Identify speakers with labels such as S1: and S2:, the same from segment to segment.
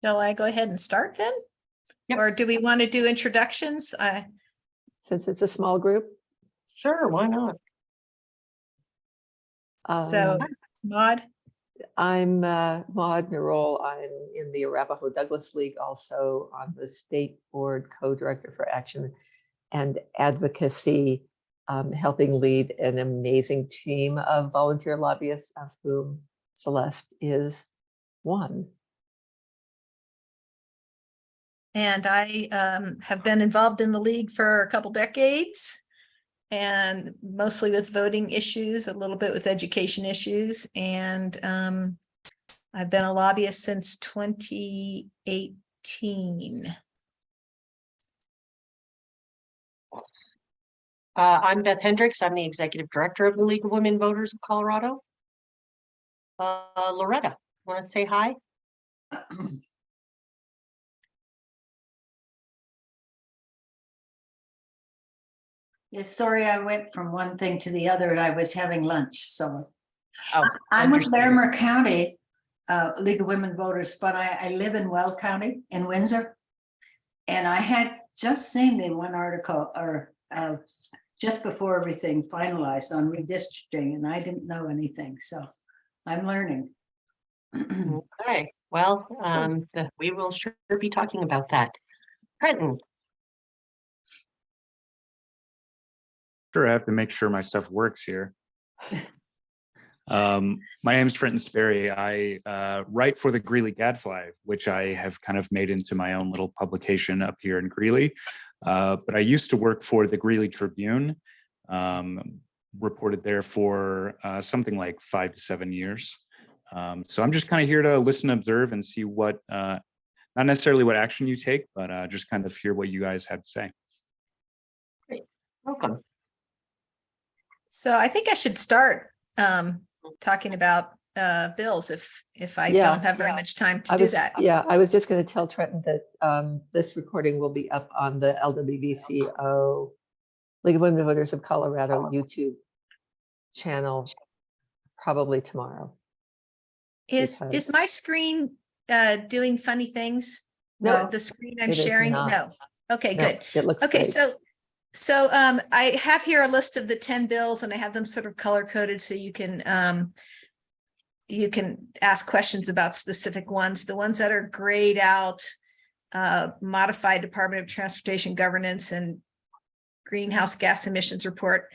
S1: Shall I go ahead and start then?
S2: Yep.
S1: Or do we want to do introductions?
S3: Since it's a small group.
S2: Sure, why not?
S1: So, Maud,
S3: I'm Maud Narol. I'm in the Arapahoe Douglas League, also on the State Board Co-Director for Action and Advocacy, helping lead an amazing team of volunteer lobbyists, of whom Celeste is one.
S1: and I have been involved in the league for a couple decades, and mostly with voting issues, a little bit with education issues, and I've been a lobbyist since 2018.
S2: I'm Beth Hendricks. I'm the Executive Director of the League of Women Voters of Colorado. Loretta, want to say hi?
S4: Yes, sorry, I went from one thing to the other and I was having lunch, so.
S2: Oh,
S4: I'm with
S2: understood.
S4: Larimer County League of Women Voters, but I live in Weld County in Windsor. And I had just seen the one article or just before everything finalized on redistricting, and I didn't know anything, so I'm learning.
S2: Okay, well, we will sure be talking about that. Trenton,
S5: Sure, I have to make sure my stuff works here. My name is Trenton Sperry. I write for the Greeley Gadfly, which I have kind of made into my own little publication up here in Greeley. But I used to work for the Greeley Tribune, reported there for something like 5 to 7 years. So I'm just kind of here to listen, observe, and see what, not necessarily what action you take, but just kind of hear what you guys have to say.
S2: great, welcome.
S1: So I think I should start talking about bills if I
S3: Yeah,
S1: don't have very much time to do that.
S3: I was just going to tell Trenton that this recording will be up on the LWVCO League of Women Voters of Colorado YouTube channel probably tomorrow.
S1: Is
S3: because-
S1: my screen doing funny things?
S3: No,
S1: The screen I'm
S3: it is
S1: sharing? No.
S3: not.
S1: Okay,
S3: No,
S1: good.
S3: it looks
S1: Okay,
S3: great.
S1: so I have here a list of the 10 bills, and I have them sort of color coded so you can ask questions about specific ones. The ones that are grayed out, modified Department of Transportation governance and greenhouse gas emissions report,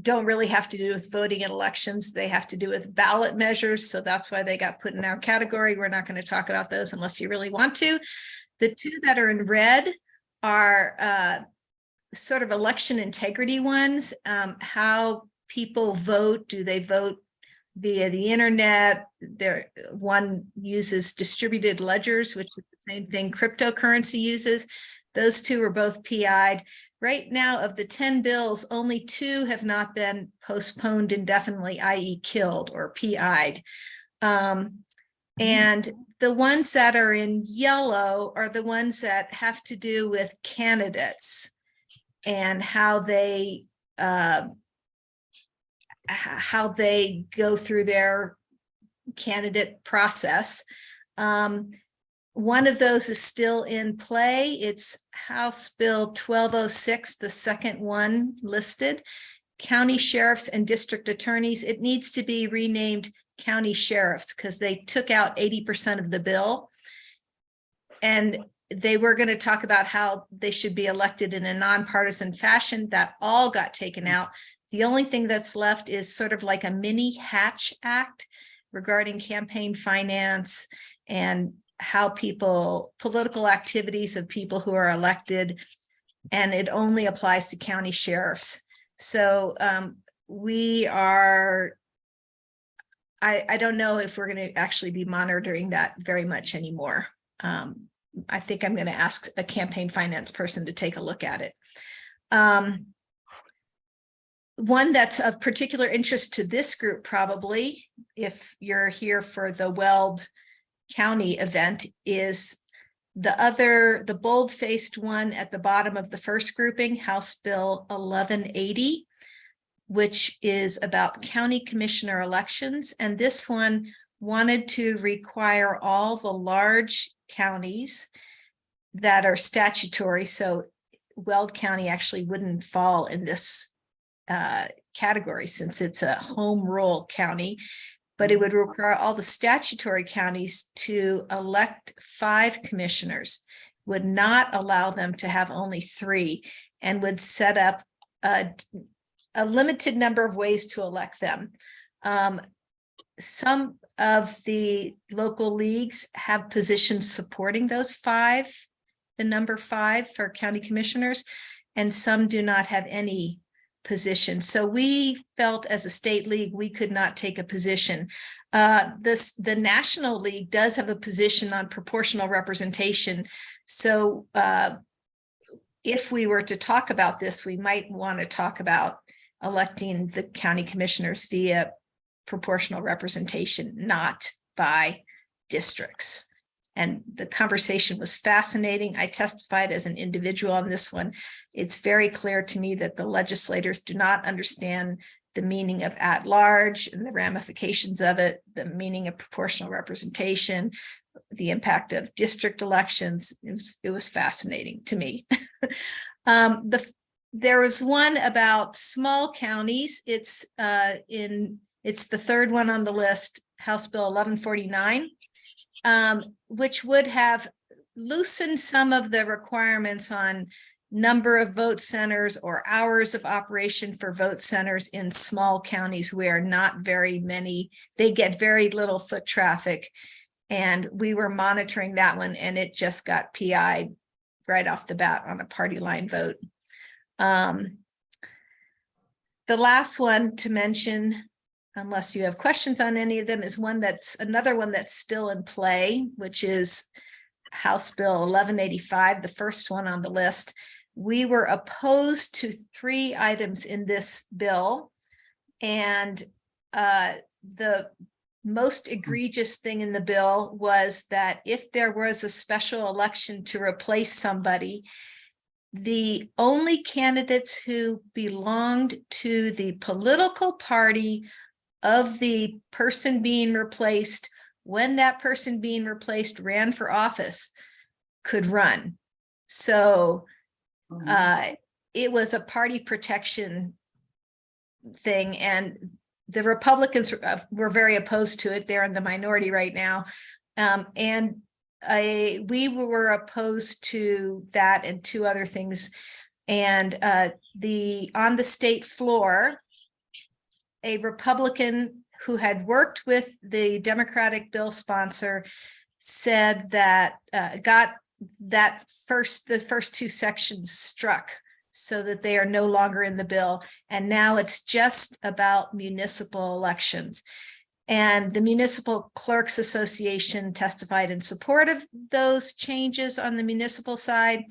S1: don't really have to do with voting and elections. They have to do with ballot measures. So that's why they got put in our category. We're not going to talk about those unless you really want to. The two that are in red are sort of election integrity ones. How people vote, do they vote via the internet? One uses distributed ledgers, which is the same thing cryptocurrency uses. Those two are both PI'd. Right now, of the 10 bills, only 2 have not been postponed indefinitely, i.e. killed or PI'd. And the ones that are in yellow are the ones that have to do with candidates and how they go through their candidate process. One of those is still in play. It's House Bill 1206, the second one listed. County sheriffs and district attorneys. It needs to be renamed county sheriffs because they took out 80% of the bill. And they were going to talk about how they should be elected in a nonpartisan fashion. That all got taken out. The only thing that's left is sort of like a mini Hatch Act regarding campaign finance and how political activities of people who are elected, and it only applies to county sheriffs. So we are, I don't know if we're going to actually be monitoring that very much anymore. I think I'm going to ask a campaign finance person to take a look at it. One that's of particular interest to this group, probably, if you're here for the Weld County event, is the bold-faced one at the bottom of the first grouping, House Bill 1180, which is about county commissioner elections. And this one wanted to require all the large counties that are statutory, so Weld County actually wouldn't fall in this category since it's a home rule county, but it would require all the statutory counties to elect 5 commissioners, would not allow them to have only 3, and would set up a limited number of ways to elect them. Some of the local leagues have positions supporting those 5, the number 5 for county commissioners, and some do not have any position. So we felt as a state league, we could not take a position. The National League does have a position on proportional representation. So if we were to talk about this, we might want to talk about electing the county commissioners via proportional representation, not by districts. And the conversation was fascinating. I testified as an individual on this one. It's very clear to me that the legislators do not understand the meaning of at large and the ramifications of it, the meaning of proportional representation, the impact of district elections. It was fascinating to me. There was one about small counties. It's the third one on the list, House Bill 1149. Which would have loosened some of the requirements on number of vote centers or hours of operation for vote centers in small counties where not very many, they get very little foot traffic. And we were monitoring that one and it just got PI'd right off the bat on a party line vote. The last one to mention, unless you have questions on any of them, is another one that's still in play, which is House Bill 1185, the first one on the list. We were opposed to 3 items in this bill, and the most egregious thing in the bill was that if there was a special election to replace somebody, the only candidates who belonged to the political party of the person being replaced, when that person being replaced ran for office, could run. So it was a party protection thing, and the Republicans were very opposed to it. They're in the minority right now. We were opposed to that and 2 other things. And on the state floor, a Republican who had worked with the Democratic bill sponsor said that got that the first 2 sections struck so that they are no longer in the bill. And now it's just about municipal elections. And the Municipal Clerks Association testified in support of those changes on the municipal side.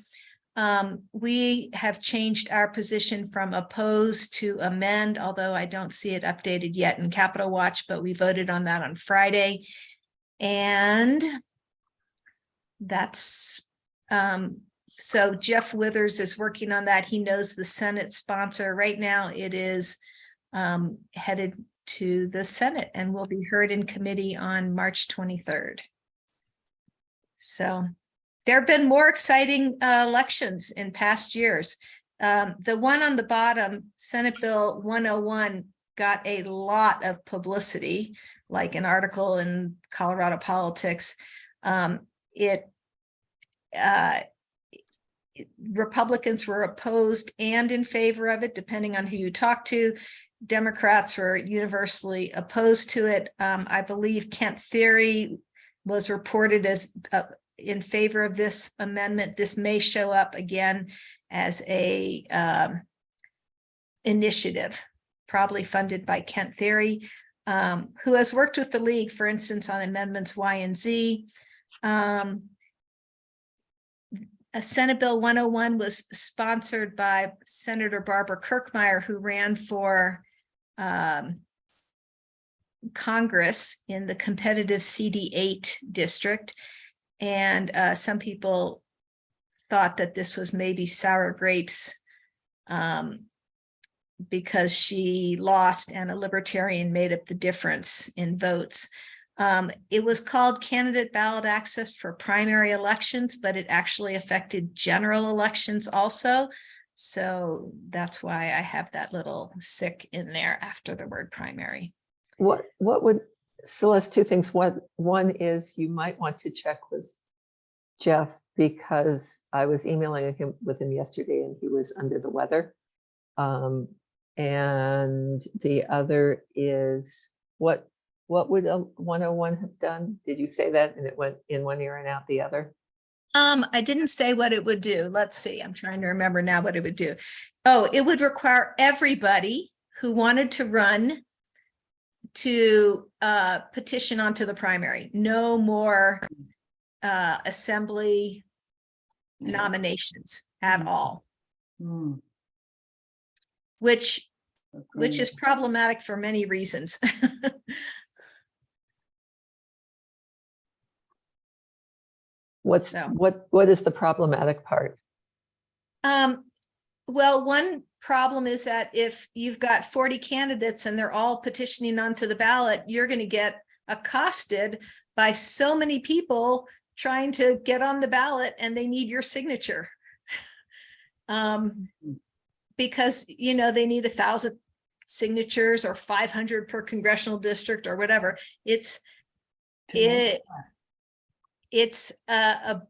S1: We have changed our position from opposed to amend, although I don't see it updated yet in Capitol Watch, but we voted on that on Friday. And that's, so Jeff Withers is working on that. He knows the Senate sponsor. Right now it is headed to the Senate and will be heard in committee on March 23rd. So there have been more exciting elections in past years. The one on the bottom, Senate Bill 101, got a lot of publicity, like an article in Colorado Politics. Republicans were opposed and in favor of it, depending on who you talk to. Democrats were universally opposed to it. I believe Kent Theory was reported as in favor of this amendment. This may show up again as a initiative, probably funded by Kent Theory, who has worked with the league, for instance, on amendments Y and Z. Senate Bill 101 was sponsored by Senator Barbara Kirkmeyer, who ran for Congress in the competitive CD8 district. And some people thought that this was maybe sour grapes because she lost and a libertarian made up the difference in votes. It was called candidate ballot access for primary elections, but it actually affected general elections also. So that's why I have that little sick in there after the word primary.
S3: What would, Celeste, two things. One is you might want to check with Jeff, because I was emailing him with him yesterday and he was under the weather. And the other is what would a 101 have done? Did you say that and it went in one ear and out the other?
S1: I didn't say what it would do. Let's see. I'm trying to remember now what it would do. Oh, it would require everybody who wanted to run to petition onto the primary. No more assembly nominations at all,
S4: Hmm,
S1: which
S4: okay.
S1: is problematic for many reasons. So.
S3: What is the problematic part?
S1: Well, one problem is that if you've got 40 candidates and they're all petitioning onto the ballot, you're going to get accosted by so many people trying to get on the ballot and they need your signature. Because, you know, they need 1,000 signatures or 500 per congressional district or whatever. It's a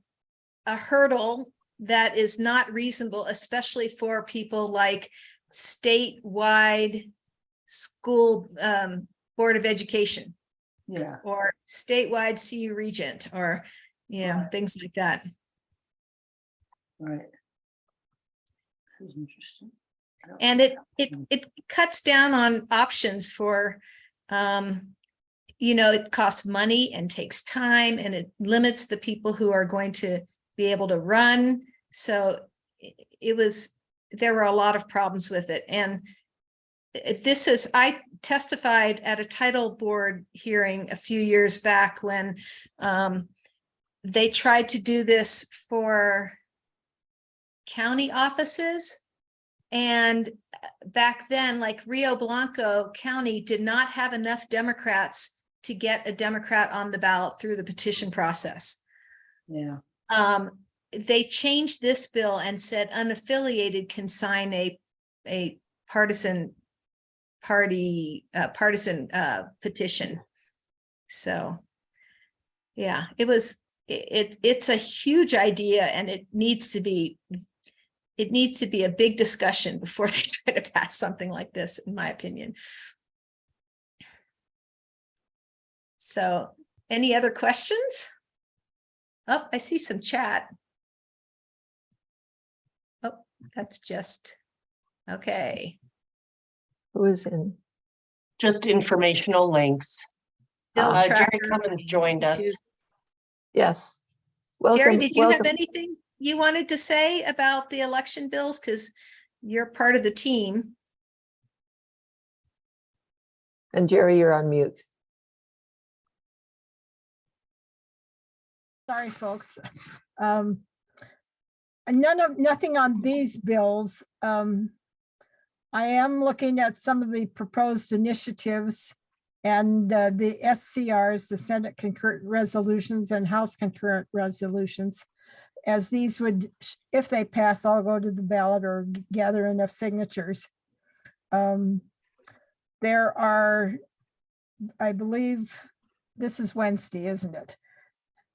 S1: hurdle that is not reasonable, especially for people like statewide school board of education
S4: Yeah,
S1: or statewide CU regent or, you know,
S4: Right.
S1: things like that.
S4: right. That's interesting. I don't
S1: And
S4: think
S1: it cuts down on options for, you know, it costs money and takes time and it limits the people who are going to be able to run. So there were a lot of problems with it. And I testified at a title board hearing a few years back when they tried to do this for county offices. And back then, like Rio Blanco County did not have enough Democrats to get a Democrat on the ballot through the petition process.
S4: Yeah,
S1: They changed this bill and said unaffiliated can sign a partisan petition. So, yeah, it's a huge idea and it needs to be a big discussion before they try to pass something like this, in my opinion. So, any other questions? Oh, I see some chat. Oh, that's just, okay.
S3: Who is in?
S2: Just informational links.
S1: Bill
S2: Jerry
S1: Tracker
S2: Cummins
S1: on
S2: joined us.
S1: YouTube.
S3: Yes. Welcome.
S1: Jerry, did you have
S3: welcome.
S1: anything you wanted to say about the election bills? Because you're part of the team.
S3: And Jerry, you're on mute.
S6: Sorry, folks. Nothing on these bills. I am looking at some of the proposed initiatives and the SCRs, the Senate concurrent resolutions and House concurrent resolutions, as these would, if they pass, all go to the ballot or gather enough signatures. There are, I believe, this is Wednesday, isn't it?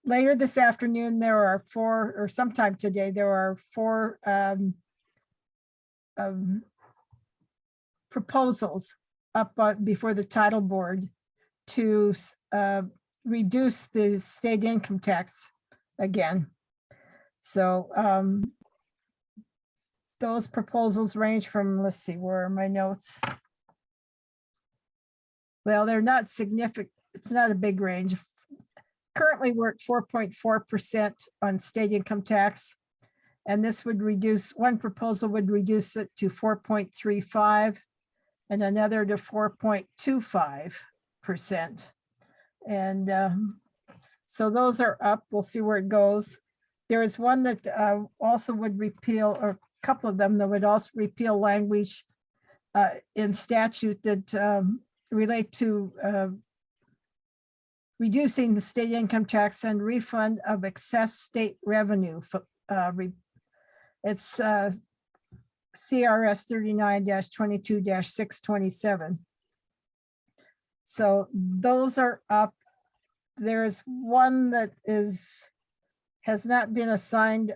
S6: Later this afternoon, there are 4, or sometime today, there are 4 proposals up before the title board to reduce the state income tax again. So those proposals range from, let's see, where are my notes? Well, they're not significant. It's not a big range. Currently, we're at 4.4% on state income tax. And this would reduce, one proposal would reduce it to 4.35 and another to 4.25%. And so those are up. We'll see where it goes. There is one that also would repeal, or a couple of them that would also repeal language in statute that relate to reducing the state income tax and refund of excess state revenue. It's CRS 39-22-627. So those are up. There's one that has not been assigned.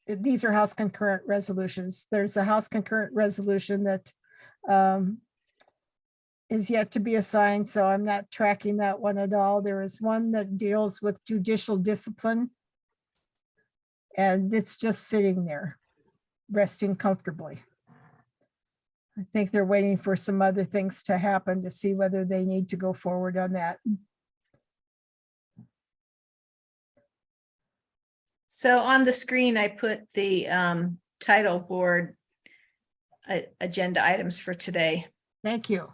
S6: These are House concurrent resolutions. There's a House concurrent resolution that is yet to be assigned, so I'm not tracking that one at all. There is one that deals with judicial discipline, and it's just sitting there, resting comfortably. I think they're waiting for some other things to happen to see whether they need to go forward on that.
S1: So on the screen, I put the title board agenda items for today.
S6: Thank you.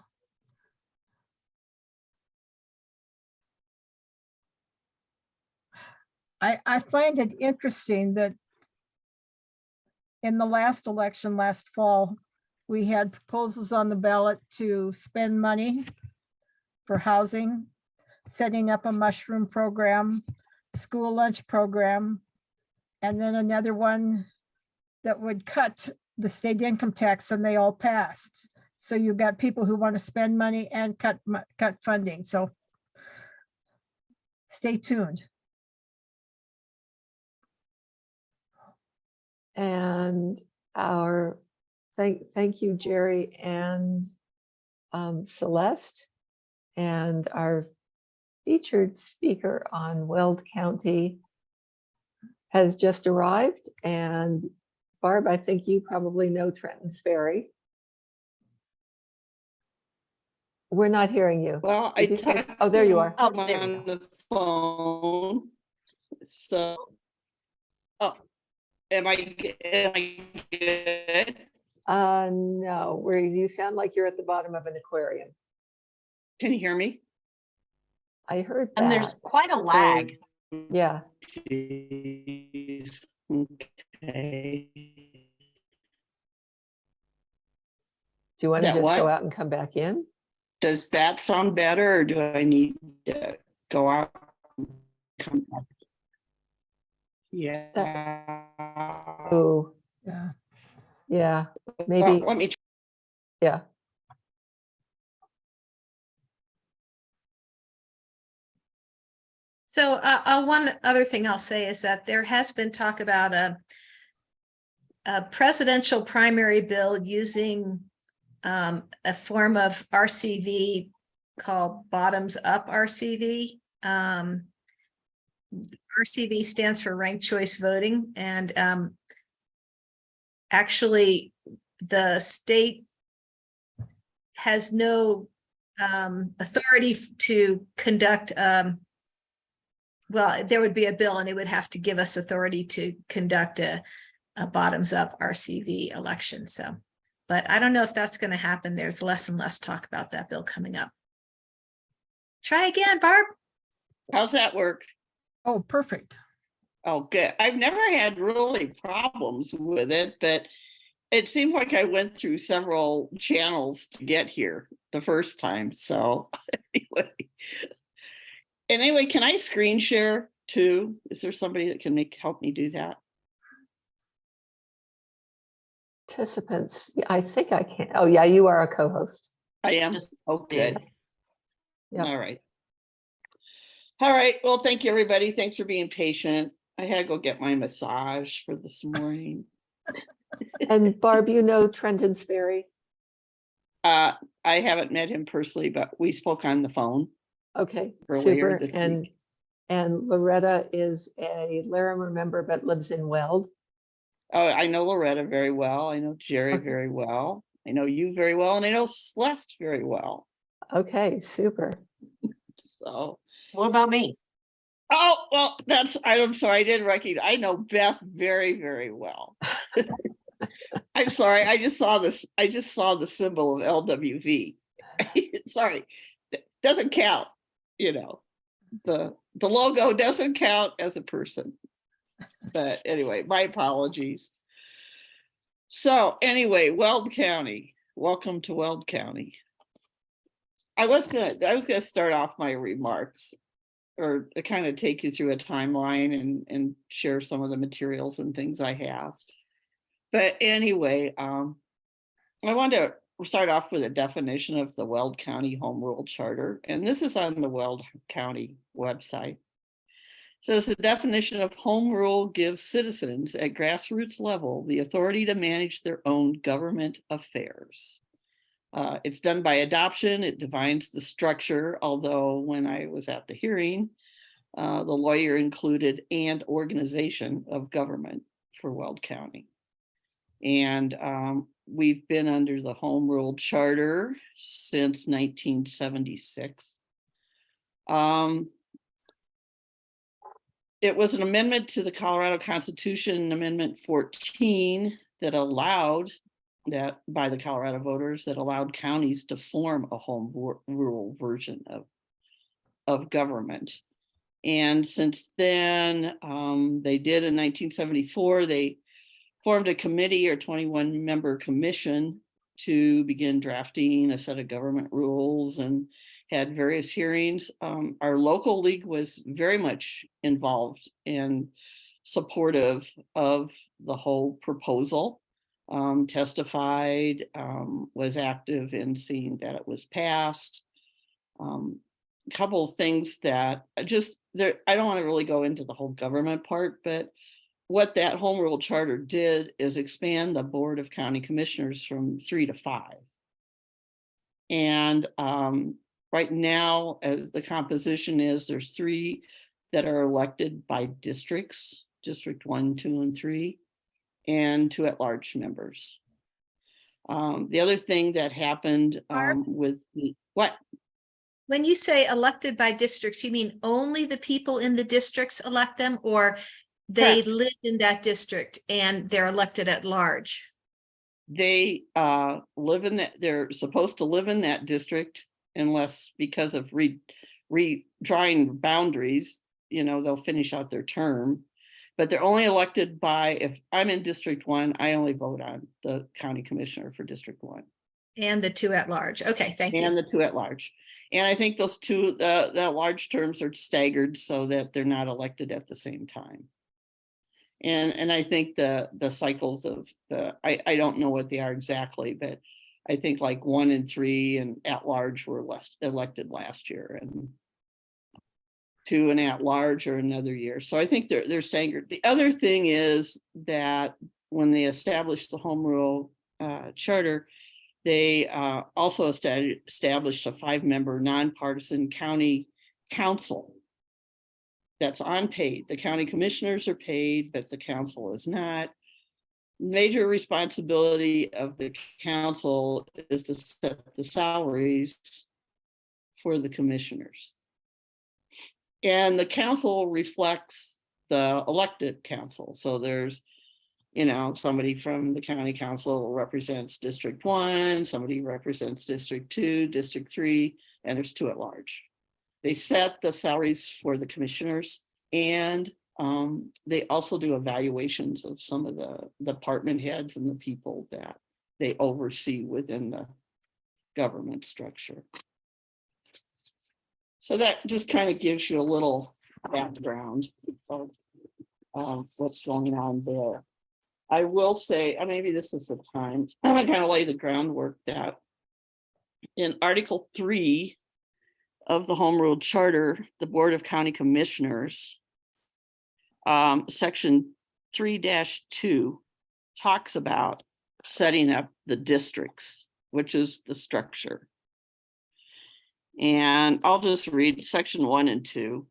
S6: I find it interesting that in the last election last fall, we had proposals on the ballot to spend money for housing, setting up a mushroom program, school lunch program, and then another one that would cut the state income tax, and they all passed. So you've got people who want to spend money and cut funding. So stay tuned.
S3: And thank you, Jerry and Celeste. And our featured speaker on Weld County has just arrived. And Barb, I think you probably know Trenton Sperry. We're not hearing you.
S7: Well,
S3: Did you say- oh, there you are.
S2: Oh, there we
S7: on
S2: go.
S7: the phone. So, oh, am I good?
S3: No, where you sound like you're at the bottom of an aquarium.
S7: Can you hear me?
S3: I heard that.
S2: And there's quite a lag.
S3: Yeah.
S7: Jeez. Okay.
S3: Do you want to
S7: That
S3: just go
S7: what?
S3: out and come back in?
S7: Does that sound better, or do I need to go out and come back? Yeah.
S3: Oh,
S6: Yeah.
S3: yeah,
S7: Well,
S3: maybe,
S7: let me.
S3: yeah.
S1: So one other thing I'll say is that there has been talk about a presidential primary bill using a form of RCV called bottoms up RCV. RCV stands for ranked choice voting, and actually the state has no authority to conduct well, there would be a bill and it would have to give us authority to conduct a bottoms up RCV election. So, but I don't know if that's going to happen. There's less and less talk about that bill coming up. Try again, Barb.
S7: How's that work?
S6: Oh, perfect.
S7: Oh, good. I've never had really problems with it, but it seemed like I went through several channels to get here the first time. So anyway, can I screen share too? Is there somebody that can help me do that?
S3: Participants, yeah, I think I can. Oh, yeah, you are a co-host.
S7: I am.
S2: Just
S7: Oh,
S2: stand.
S7: good.
S3: Yep.
S7: All right. All right. Well, thank you, everybody. Thanks for being patient. I had to go get my massage for this morning.
S3: And Barb, you know Trenton Sperry?
S7: I haven't met him personally, but we spoke on the phone.
S3: Okay,
S7: Earlier
S3: super.
S7: this
S3: And
S7: week.
S3: Loretta is a Larimer member, but lives in Weld.
S7: Oh, I know Loretta very well. I know Jerry
S3: Okay.
S7: very well. I know you very well, and I know Celeste very well.
S3: Okay, super.
S7: So,
S2: What about me?
S7: oh, well, I'm sorry, I didn't recognize. I know Beth very, very well. I'm sorry, I just saw this. I just saw the symbol of LWV. Sorry, doesn't count. You know, the logo doesn't count as a person. But anyway, my apologies. So anyway, Weld County. Welcome to Weld County. I was gonna start off my remarks or kind of take you through a timeline and share some of the materials and things I have. But anyway, I want to start off with a definition of the Weld County Home Rule Charter, and this is on the Weld County website. Says the definition of home rule gives citizens at grassroots level the authority to manage their own government affairs. It's done by adoption. It defines the structure, although when I was at the hearing, the lawyer included and organization of government for Weld County. And we've been under the Home Rule Charter since 1976. It was an amendment to the Colorado Constitution, Amendment 14, that allowed that by the Colorado voters that allowed counties to form a home rule version of government. And since then, they did in 1974, they formed a committee or 21-member commission to begin drafting a set of government rules and had various hearings. Our local league was very much involved and supportive of the whole proposal, testified, was active in seeing that it was passed. A couple of things that I don't want to really go into the whole government part, but what that home rule charter did is expand the Board of County Commissioners from 3 to 5. And right now, as the composition is, there's 3 that are elected by districts, District 1, 2, and 3, and 2 at-large members. The other thing that happened with the, what?
S1: When you say elected by districts, you mean only the people in the districts elect them, or they
S7: Correct.
S1: live in that district and they're elected at large?
S7: They live in that, they're supposed to live in that district unless because of redrawing boundaries, they'll finish out their term. But they're only elected by, if I'm in District 1, I only vote on the county commissioner for District 1.
S1: And the 2 at large. Okay, thank you.
S7: And the 2 at large. And I think those 2, the large terms are staggered so that they're not elected at the same time. And I think the cycles of I don't know what they are exactly, but I think like 1 and 3 and at large were elected last year, and 2 and at large or another year. So I think they're staggered. The other thing is that when they established the home rule charter, they also established a 5-member nonpartisan county council that's unpaid. The county commissioners are paid, but the council is not. Major responsibility of the council is to set the salaries for the commissioners. And the council reflects the elected council. So there's, somebody from the county council represents District 1, somebody represents District 2, District 3, and there's 2 at large. They set the salaries for the commissioners, and they also do evaluations of some of the department heads and the people that they oversee within the government structure. So that just kind of gives you a little background of what's going on there. I will say, maybe this is the time, I'm going to kind of lay the groundwork that in Article 3 of the Home Rule Charter, the Board of County Commissioners, Section 3-2 talks about setting up the districts, which is the structure. And I'll just read Section 1 and 2.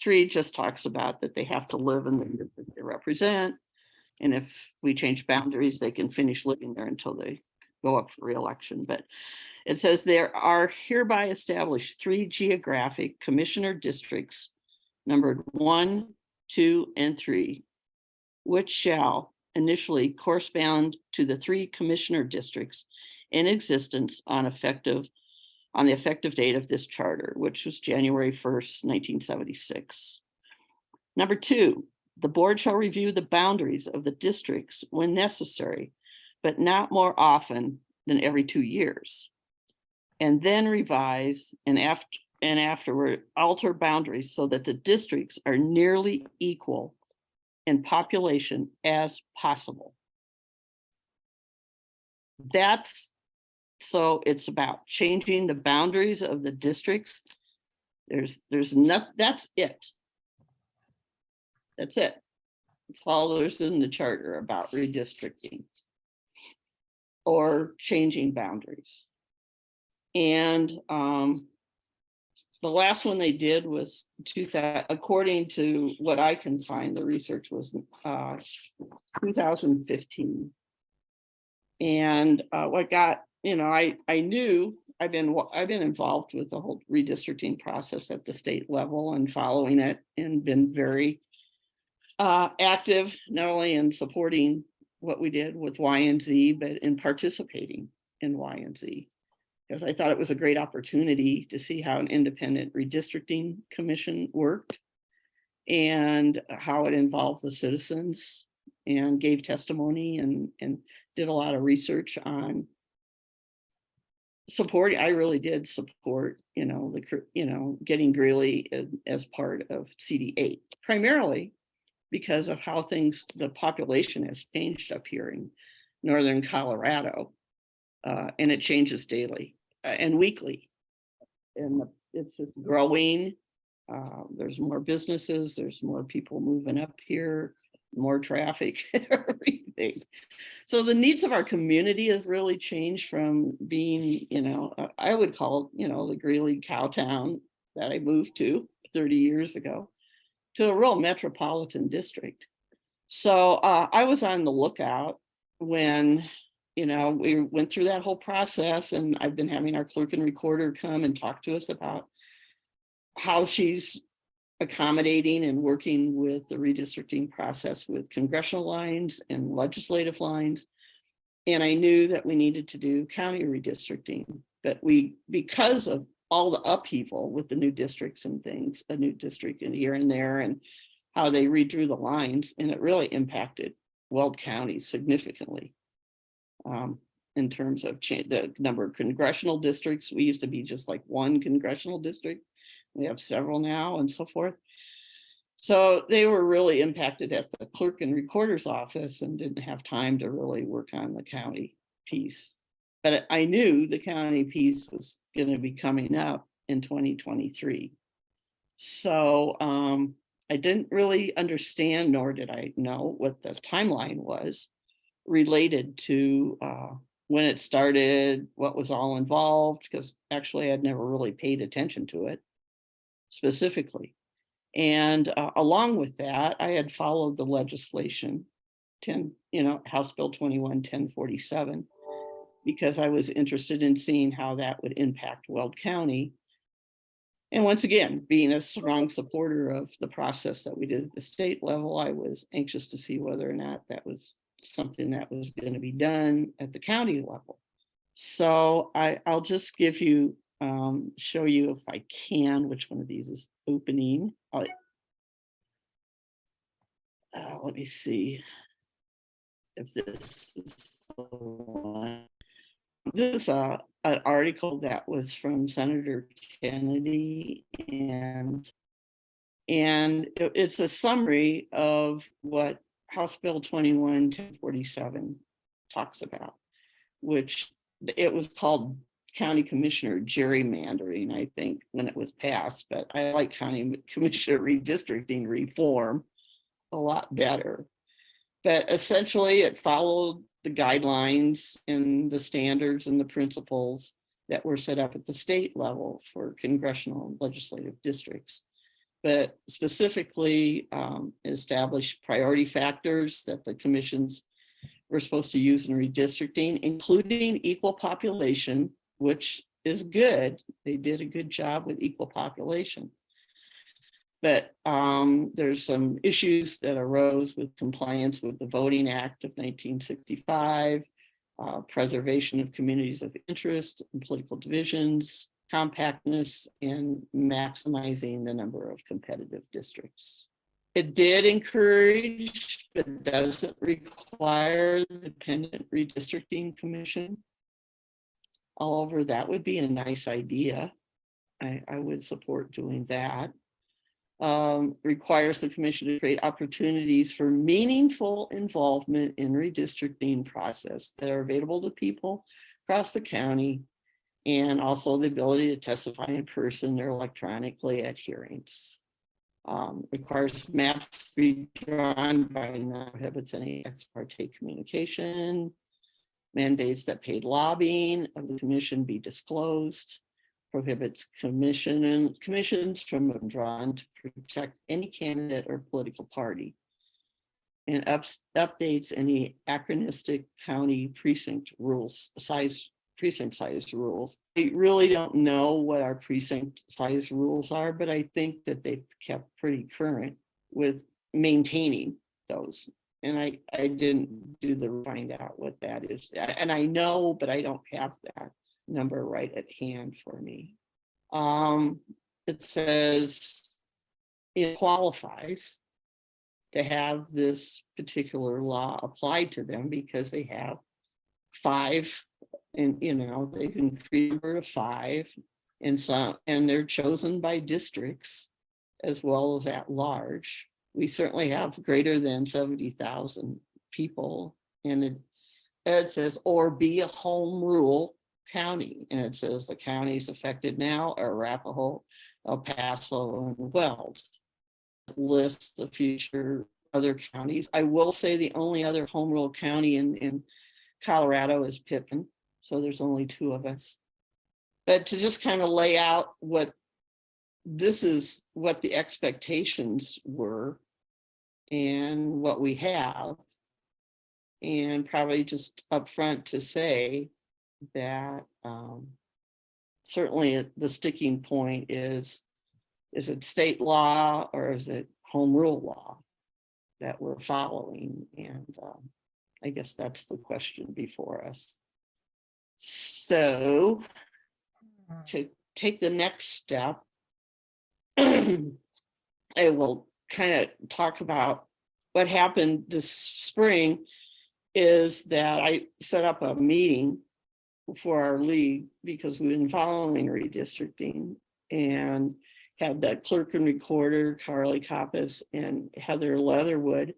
S7: 3 just talks about that they have to live in the district they represent. And if we change boundaries, they can finish living there until they go up for re-election. But it says there are hereby established 3 geographic commissioner districts numbered 1, 2, and 3, which shall initially correspond to the 3 commissioner districts in existence on the effective date of this charter, which was January 1st, 1976. Number 2, the board shall review the boundaries of the districts when necessary, but not more often than every 2 years. and then revise and afterward alter boundaries so that the districts are nearly equal in population as possible. So it's about changing the boundaries of the districts. There's nothing, that's it. That's it. That's all there's in the charter about redistricting or changing boundaries. And the last one they did was according to what I can find, the research was 2015. And what got, I knew I've been involved with the whole redistricting process at the state level and following it, and been very active, not only in supporting what we did with Y and Z, but in participating in Y and Z, because I thought it was a great opportunity to see how an independent redistricting commission worked and how it involves the citizens, and gave testimony and did a lot of research on supporting. I really did support, getting Greeley as part of CD8, primarily because of how the population has changed up here in northern Colorado. And it changes daily and weekly. And it's just growing. There's more businesses, there's more people moving up here, more traffic, everything. So the needs of our community have really changed from being, I would call it, the Greeley cow town that I moved to 30 years ago, to a real metropolitan district. So I was on the lookout when, we went through that whole process, and I've been having our clerk and recorder come and talk to us about how she's accommodating and working with the redistricting process with congressional lines and legislative lines. And I knew that we needed to do county redistricting, but because of all the upheaval with the new districts and things, a new district in here and there, and how they redrew the lines, and it really impacted Weld County significantly. In terms of the number of congressional districts. We used to be just like one congressional district. We have several now, and so forth. So they were really impacted at the clerk and recorder's office and didn't have time to really work on the county piece. But I knew the county piece was going to be coming up in 2023. So I didn't really understand, nor did I know what the timeline was related to when it started, what was all involved, because actually I'd never really paid attention to it specifically. And along with that, I had followed the legislation, House Bill 21-1047, because I was interested in seeing how that would impact Weld County. And once again, being a strong supporter of the process that we did at the state level, I was anxious to see whether or not that was something that was going to be done at the county level. So I'll just give you, show you if I can, which one of these is opening. Let me see if this is the one. This is an article that was from Senator Kennedy, and it's a summary of what House Bill 21-1047 talks about, which it was called county commissioner gerrymandering, I think, when it was passed, but I like county commissioner redistricting reform a lot better. But essentially it followed the guidelines and the standards and the principles that were set up at the state level for congressional and legislative districts, but specifically established priority factors that the commissions were supposed to use in redistricting, including equal population, which is good. They did a good job with equal population. But there's some issues that arose with compliance with the Voting Act of 1965, preservation of communities of interest and political divisions, compactness, and maximizing the number of competitive districts. It did encourage, but doesn't require the Independent Redistricting Commission. all over. That would be a nice idea. I would support doing that. Requires the commission to create opportunities for meaningful involvement in redistricting process that are available to people across the county, and also the ability to testify in person or electronically at hearings. Requires maps to be drawn by non-prohibits any ex parte communication. Mandates that paid lobbying of the commission be disclosed. Prohibits commissions from being drawn to protect any candidate or political party. And updates any anachronistic county precinct size rules. I really don't know what our precinct size rules are, but I think that they've kept pretty current with maintaining those. And I didn't do the find out what that is. And I know, but I don't have that number right at hand for me. It says it qualifies to have this particular law applied to them because they have 5, and they can create a number of 5, and they're chosen by districts as well as at large. We certainly have greater than 70,000 people, and it says or be a home rule county, and it says the counties affected now are Arapahoe, El Paso, and Weld. It lists the future other counties. I will say the only other home rule county in Colorado is Pippin, so there's only 2 of us. But to just kind of lay out what the expectations were and what we have, and probably just upfront to say that certainly the sticking point is it state law or is it home rule law that we're following? And I guess that's the question before us. So to take the next step, I will kind of talk about what happened this spring. Is that I set up a meeting for our league because we've been following redistricting, and had the clerk and recorder, Carly Coppice and Heather Leatherwood,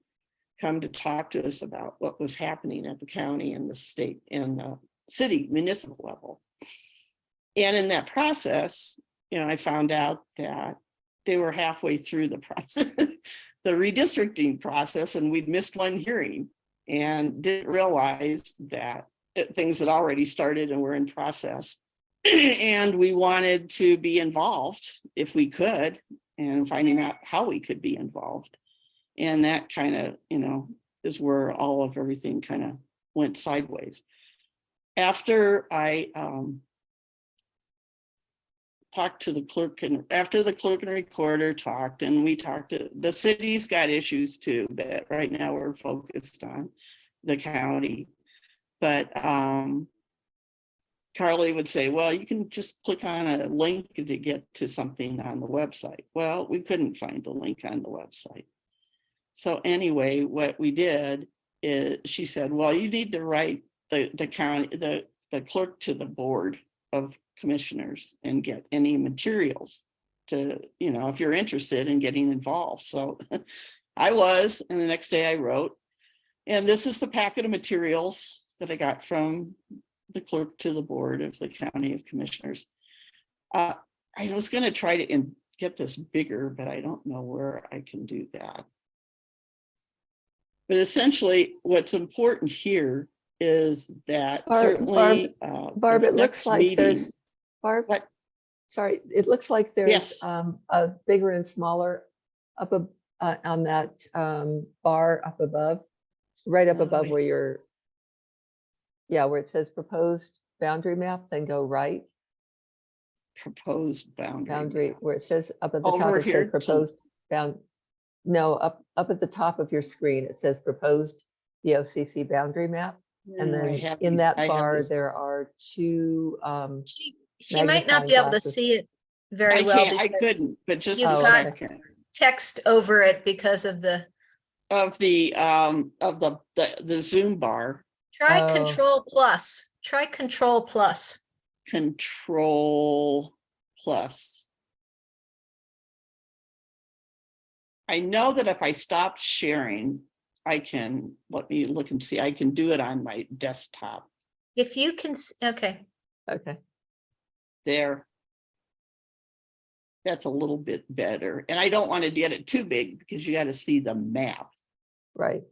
S7: come to talk to us about what was happening at the county and the state and the city municipal level. And in that process, I found out that they were halfway through the process, the redistricting process, and we'd missed one hearing and didn't realize that things had already started and were in process. And we wanted to be involved if we could, and finding out how we could be involved. And that kind of, is where all of everything kind of went sideways. After I talked to the clerk, and after the clerk and recorder talked, and we talked to the city's got issues too, but right now we're focused on the county. But Carly would say, well, you can just click on a link to get to something on the website. Well, we couldn't find the link on the website. So anyway, what we did is she said, well, you need to write the county, the clerk to the board of commissioners and get any materials to, if you're interested in getting involved. So I was, and the next day I wrote, and this is the packet of materials that I got from the clerk to the board of the county of commissioners. I was going to try to get this bigger, but I don't know where I can do that. But essentially what's important here is that certainly
S3: Barb, it looks like there's Barb.
S7: What?
S3: Sorry, it looks like there's
S7: Yes.
S3: a bigger and smaller up on that bar up above, right up above where you're. Yeah, where it says proposed boundary map, then go right.
S7: Proposed boundary.
S3: Where it says up at the top,
S7: Over
S3: it says
S7: here,
S3: proposed bound. No, up at the top of your screen, it says proposed BOCC boundary map. And
S7: I
S3: then
S7: have
S3: in
S7: these-
S3: that
S7: I have
S3: bar,
S7: these-
S3: there are 2.
S1: She might not
S3: magnifying
S1: be able to
S3: glasses.
S1: see it very
S7: I
S1: well
S7: can't, I
S1: because
S7: couldn't, but just
S1: you've
S7: a
S1: got-
S7: second.
S1: text over it because of the,
S7: Of the Zoom bar.
S1: try
S3: Oh.
S1: Control Plus, try Control Plus.
S7: Control Plus. I know that if I stop sharing, I can, let me look and see, I can do it on my desktop
S1: If you can, okay,
S3: Okay,
S7: there. That's a little bit better. And I don't want to get it too big because you got to see the map.
S3: right.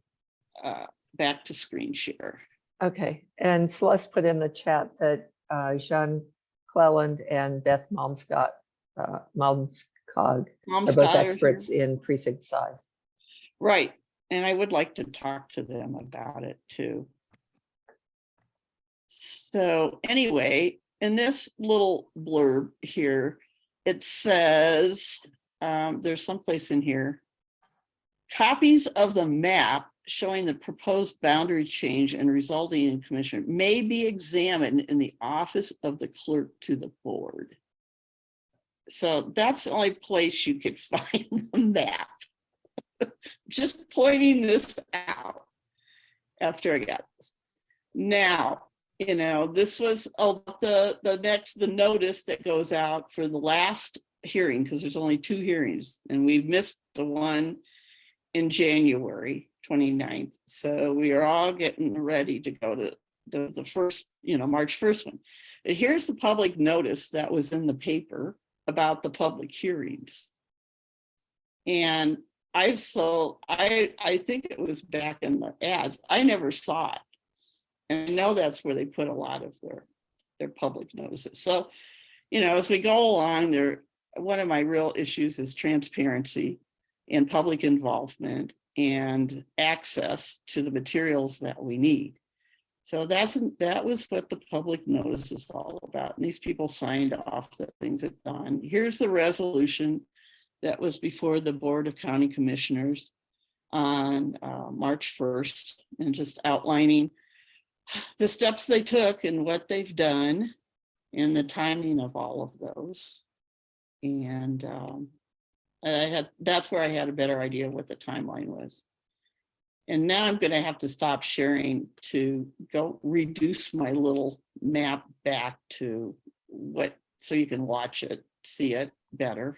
S7: Back to screen share.
S3: Okay, and Celeste put in the chat that Jean Cleland and Beth Malmskog are
S7: Mom's
S3: both
S7: got her
S3: experts
S7: here.
S3: in precinct size.
S7: Right. And I would like to talk to them about it too. So anyway, in this little blurb here, it says, there's someplace in here, copies of the map showing the proposed boundary change and resulting in commission may be examined in the office of the clerk to the board. So that's the only place you could find the map. Just pointing this out after I got this. Now, you know, this was the notice that goes out for the last hearing, because there's only 2 hearings and we've missed the one in January 29th. So we are all getting ready to go to the first, you know, March 1st one. But here's the public notice that was in the paper about the public hearings. And I think it was back in the ads. I never saw it. And I know that's where they put a lot of their public notices. So, you know, as we go along there, one of my real issues is transparency and public involvement and access to the materials that we need. So that was what the public notice is all about. And these people signed off that things had done. Here's the resolution that was before the Board of County Commissioners on March 1st, and just outlining the steps they took and what they've done and the timing of all of those. And that's where I had a better idea of what the timeline was. And now I'm going to have to stop sharing to go reduce my little map back to what, so you can watch it, see it better.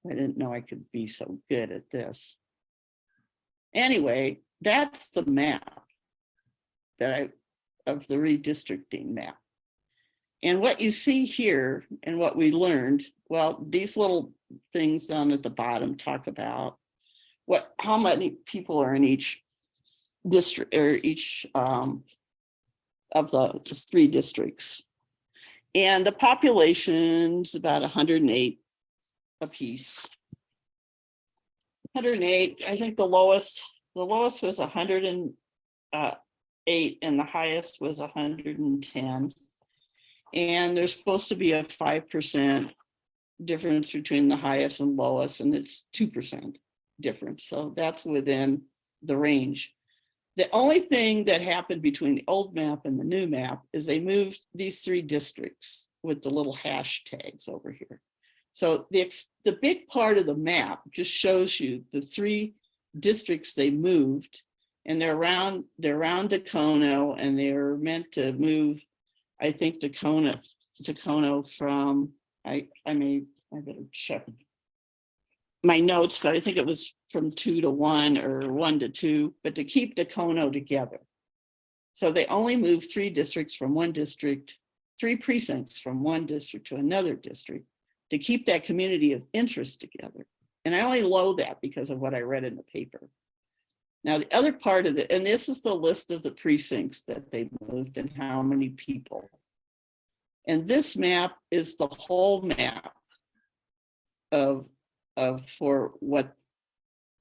S7: I didn't know I could be so good at this. Anyway, that's the map of the redistricting map. And what you see here and what we learned, well, these little things down at the bottom talk about how many people are in each district, or each of the 3 districts. And the population's about 108 apiece. 108, I think the lowest was 108 and the highest was 110. And there's supposed to be a 5% difference between the highest and lowest, and it's 2% difference. So that's within the range. The only thing that happened between the old map and the new map is they moved these 3 districts with the little hashtags over here. So the big part of the map just shows you the 3 districts they moved, and they're around Dacono, and they're meant to move, I think, Dacono from, I better check my notes, but I think it was from 2 to 1 or 1 to 2, but to keep Dacono together. So they only moved 3 districts from one district, 3 precincts from one district to another district, to keep that community of interest together. And I only know that because of what I read in the paper. Now, the other part of it, and this is the list of the precincts that they moved and how many people. And this map is the whole map for what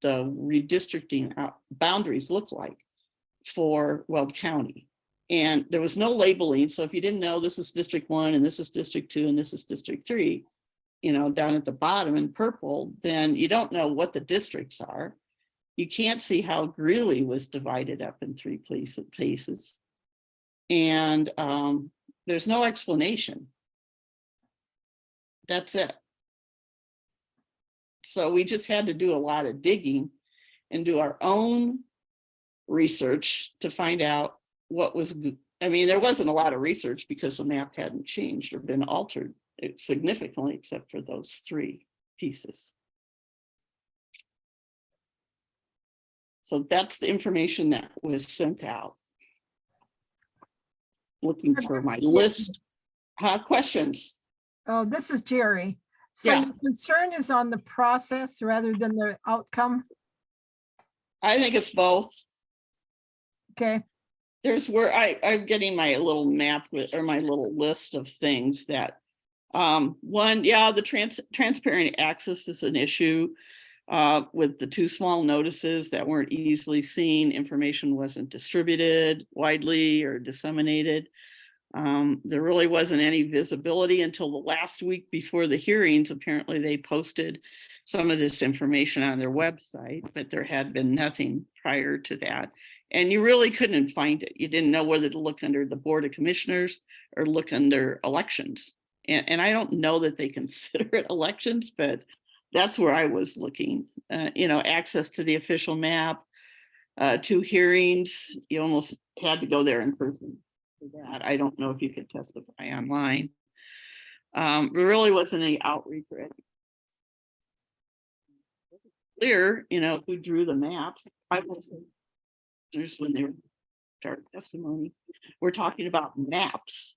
S7: the redistricting boundaries look like for Weld County. And there was no labeling. So if you didn't know this is District 1 and this is District 2 and this is District 3, you know, down at the bottom in purple, then you don't know what the districts are. You can't see how Greeley was divided up in 3 places. And there's no explanation. That's it. So we just had to do a lot of digging and do our own research to find out what was, I mean, there wasn't a lot of research because the map hadn't changed or been altered significantly, except for those 3 pieces. So that's the information that was sent out. Looking for my list. Questions?
S6: Oh, this is Jerry. So
S7: Yeah.
S6: your concern is on the process rather than the outcome?
S7: I think it's both.
S6: Okay,
S7: There's where I'm getting my little map or my little list of things that, one, yeah, the transparent access is an issue. With the 2 small notices that weren't easily seen, information wasn't distributed widely or disseminated. There really wasn't any visibility until the last week before the hearings. Apparently they posted some of this information on their website, but there had been nothing prior to that. And you really couldn't find it. You didn't know whether to look under the Board of Commissioners or look under elections. And I don't know that they consider it elections, but that's where I was looking. Access to the official map, 2 hearings, you almost had to go there in person for that. I don't know if you could testify online. There really wasn't any outreach or anything clear, who drew the maps. I wasn't, there's when they were start testimony. We're talking about maps.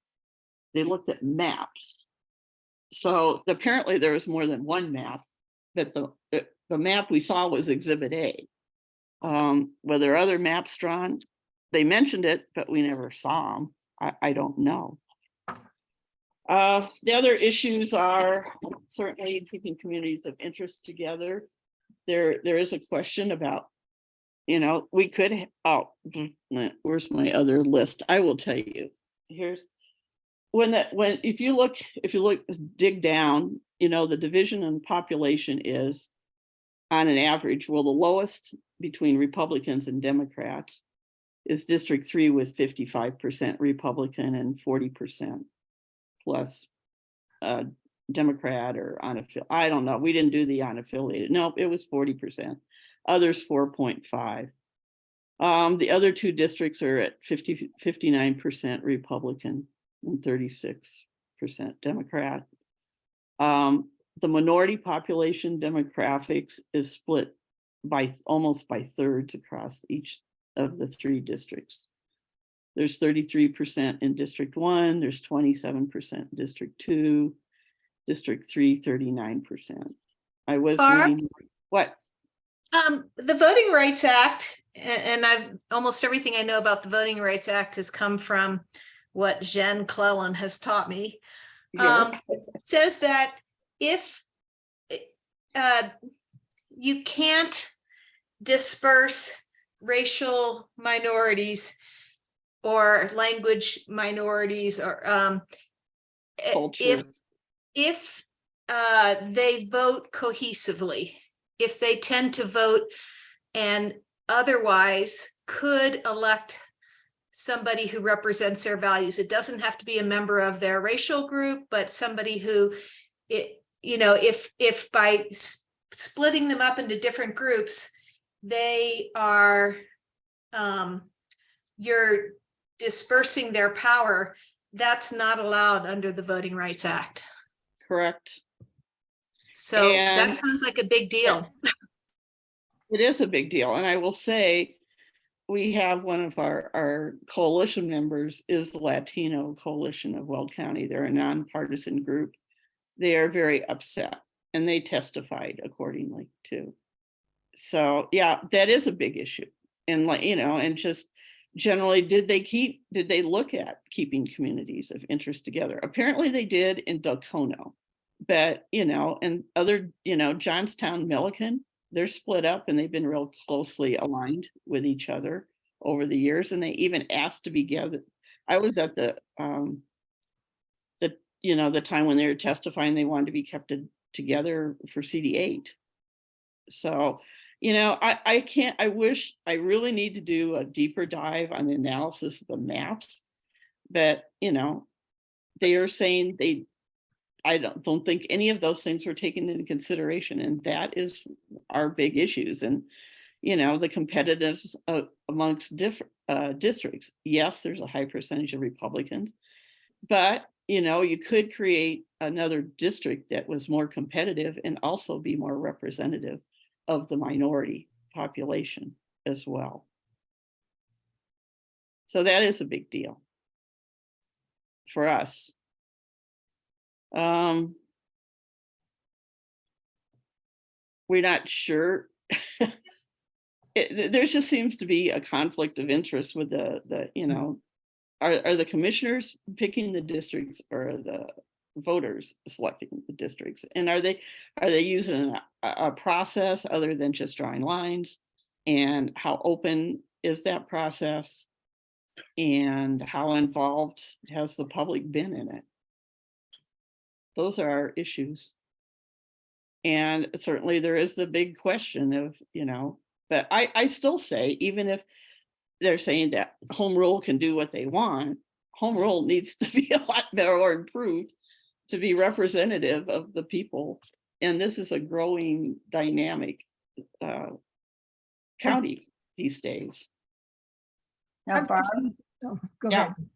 S7: They looked at maps. So apparently there was more than 1 map, but the map we saw was Exhibit A. Were there other maps drawn? They mentioned it, but we never saw them. I don't know. The other issues are certainly keeping communities of interest together. There is a question about, we could, where's my other list? I will tell you. Here's if you look, dig down, the division in population is on an average, well, the lowest between Republicans and Democrats is District 3 with 55% Republican and 40% plus Democrat or unaffiliated. I don't know. We didn't do the unaffiliated. Nope, it was 40%. Others 4.5. The other 2 districts are at 59% Republican and 36% Democrat. The minority population demographics is split almost by thirds across each of the 3 districts. There's 33% in District 1, there's 27% in District 2, District 3, 39%. I was
S1: Barb?
S7: reading, what?
S1: The Voting Rights Act, and I've almost everything I know about the Voting Rights Act has come from what Jen Clellan has taught me. Says that if you can't disperse racial minorities or language minorities or
S7: Culture.
S1: if they vote cohesively, if they tend to vote and otherwise could elect somebody who represents their values. It doesn't have to be a member of their racial group, but somebody who, if by splitting them up into different groups, they are, you're dispersing their power, that's not allowed under the Voting Rights Act.
S7: Correct.
S1: So
S7: And-
S1: that sounds like a big deal.
S7: It is a big deal. And I will say, we have one of our coalition members is the Latino Coalition of Weld County. They're a nonpartisan group. They are very upset and they testified accordingly too. So yeah, that is a big issue. And and just generally, did they look at keeping communities of interest together? Apparently they did in Delcono, but and other, Johnstown, Milliken, they're split up and they've been real closely aligned with each other over the years. And they even asked to be gathered. I was at the time when they were testifying, they wanted to be kept together for CD8. So, I really need to do a deeper dive on the analysis of the maps, but, they are saying I don't think any of those things were taken into consideration. And that is our big issues. And, you know, the competitiveness amongst different districts. Yes, there's a high percentage of Republicans, but you know, you could create another district that was more competitive and also be more representative of the minority population as well. So that is a big deal for us. We're not sure. There just seems to be a conflict of interest with the you know, are the commissioners picking the districts or are the voters selecting the districts? And are they using a process other than just drawing lines? And how open is that process? And how involved has the public been in it? Those are our issues. And certainly there is the big question of, you know, but I still say, even if they're saying that home rule can do what they want, home rule needs to be a lot better or improved to be representative of the people. And this is a growing dynamic county these days.
S4: Now,
S6: I'm
S4: Barb,
S6: thinking- oh, Go
S7: Yeah.
S6: ahead.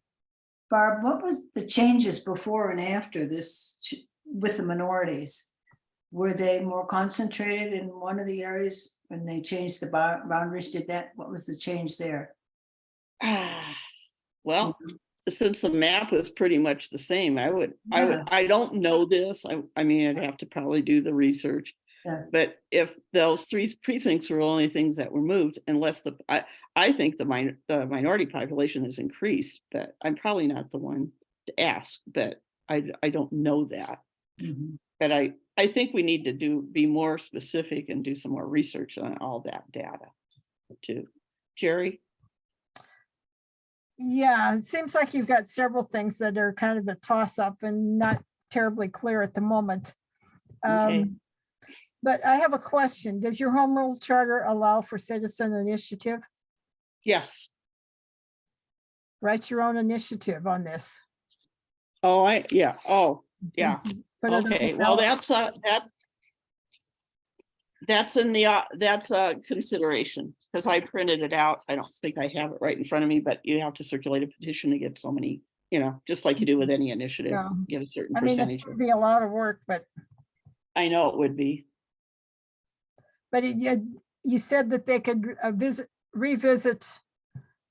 S4: Barb, what was the changes before and after this with the minorities? Were they more concentrated in one of the areas when they changed the boundaries? What was the change there?
S7: Well, since the map was pretty much the same,
S4: Yeah.
S7: I don't know this. I mean, I'd have to probably do the research.
S4: Yeah.
S7: But if those 3 precincts were only things that were moved, unless I think the minority population has increased, but I'm probably not the one to ask, but I don't know that.
S4: Mhm.
S7: But I think we need to be more specific and do some more research on all that data too. Jerry?
S6: Yeah, it seems like you've got several things that are kind of a toss up and not terribly clear at the moment.
S7: Okay.
S6: But I have a question. Does your home rule charter allow for citizen initiative?
S7: Yes.
S6: Write your own initiative on this.
S7: Oh, yeah. Oh, yeah.
S6: Put it on the
S7: Okay, well,
S6: ballot.
S7: that's in the, that's a consideration, because I printed it out. I don't think I have it right in front of me, but you have to circulate a petition to get so many, you know, just like you do with any initiative,
S6: Yeah.
S7: get a certain
S6: I mean,
S7: percentage.
S6: it would be a lot of work, but
S7: I know it would be.
S6: you said that they could revisit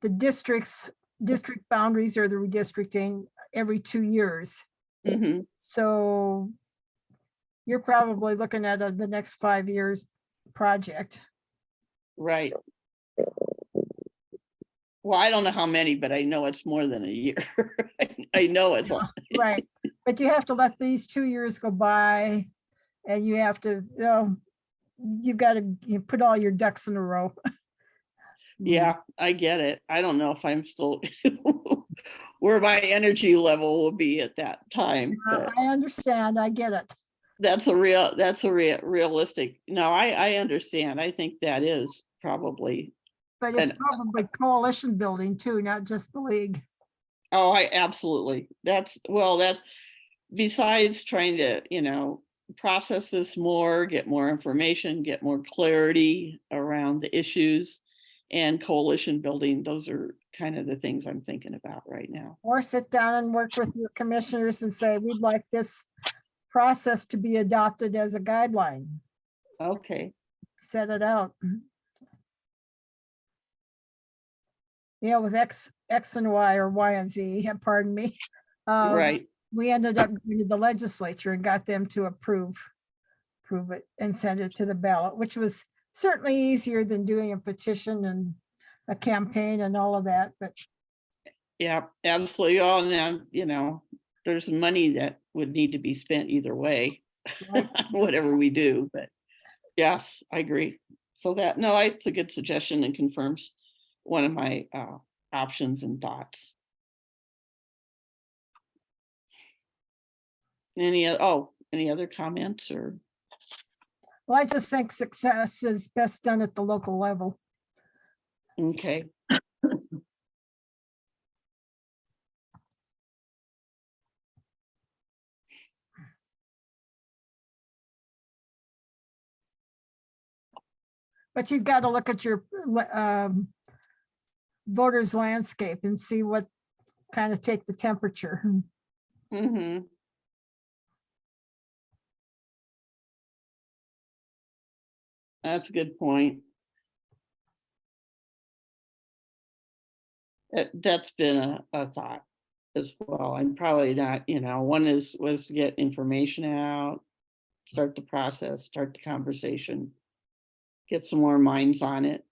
S6: the district boundaries or the redistricting every 2 years.
S7: Mhm.
S6: So you're probably looking at the next 5 years project.
S7: Right. Well, I don't know how many, but I know it's more than a year. I know it's,
S6: Right, but you have to let these 2 years go by and you have to, you've got to put all your ducks in a row.
S7: yeah, I get it. I don't know if I'm still where my energy level will be at that time. But
S6: I understand, I get it.
S7: that's a realistic. No, I understand. I think that is probably,
S6: But it's
S7: And-
S6: probably coalition building too, not just the league.
S7: oh, I absolutely. That's besides trying to, you know, process this more, get more information, get more clarity around the issues and coalition building. Those are kind of the things I'm thinking about right now.
S6: Or sit down and work with your commissioners and say, we'd like this process to be adopted as a guideline.
S7: Okay,
S6: Set it out. Yeah, with X and Y or Y and Z, pardon me.
S7: right.
S6: We ended up going to the legislature and got them to approve it and send it to the ballot, which was certainly easier than doing a petition and a campaign and all of that, but
S7: Yeah, absolutely. Oh, now, you know, there's money that would need to be spent either way,
S6: Right.
S7: whatever we do, but yes, I agree. So no, it's a good suggestion and confirms one of my options and thoughts. Any other comments or?
S6: well, I just think success is best done at the local level.
S7: Okay.
S6: But you've got to look at your voters landscape and see what kind of take the temperature.
S7: Mm-hmm. That's a good point. That's been a thought as well. And probably not, one was to get information out, start the process, start the conversation, get some more minds on it.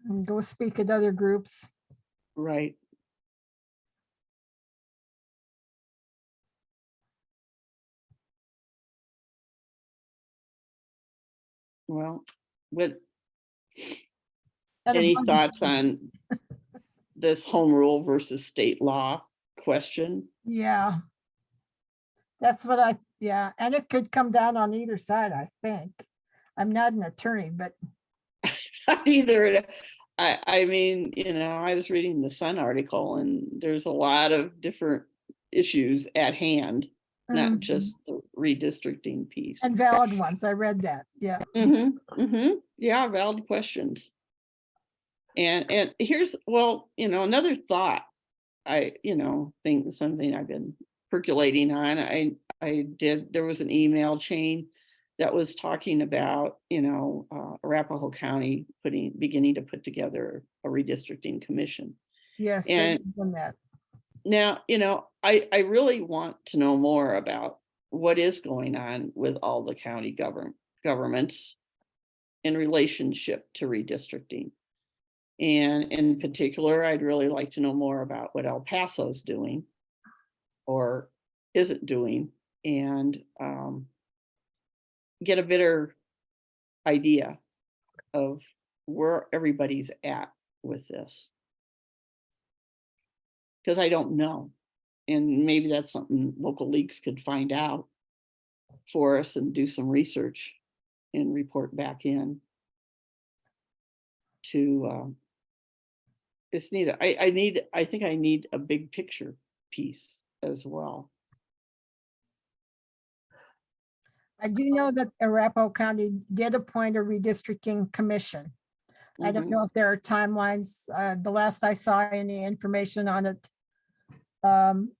S6: And go speak at other groups.
S7: Right. Well, what,
S6: At a
S7: any
S6: budget
S7: thoughts
S6: meeting.
S7: on this home rule versus state law question?
S6: Yeah. That's what yeah, and it could come down on either side, I think. I'm not an attorney, but
S7: Not either. I mean, I was reading the Sun article and there's a lot of different issues at hand, not
S6: Mhm.
S7: just the redistricting piece.
S6: and valid ones. I read that. Yeah.
S7: Yeah, valid questions. And here's, another thought. I, think something I've been percolating on. There was an email chain that was talking about, Arapahoe County beginning to put together a redistricting commission.
S6: Yes, they've
S7: And
S6: done that.
S7: now, I really want to know more about what is going on with all the county governments in relationship to redistricting. And in particular, I'd really like to know more about what El Paso's doing or isn't doing, and get a better idea of where everybody's at with this. Because I don't know. And maybe that's something local leagues could find out for us and do some research and report back in to just need I think I need a big picture piece as well.
S6: I do know that Arapahoe County did appoint a redistricting commission. I don't
S7: Mhm.
S6: know if there are timelines. The last I saw any information on it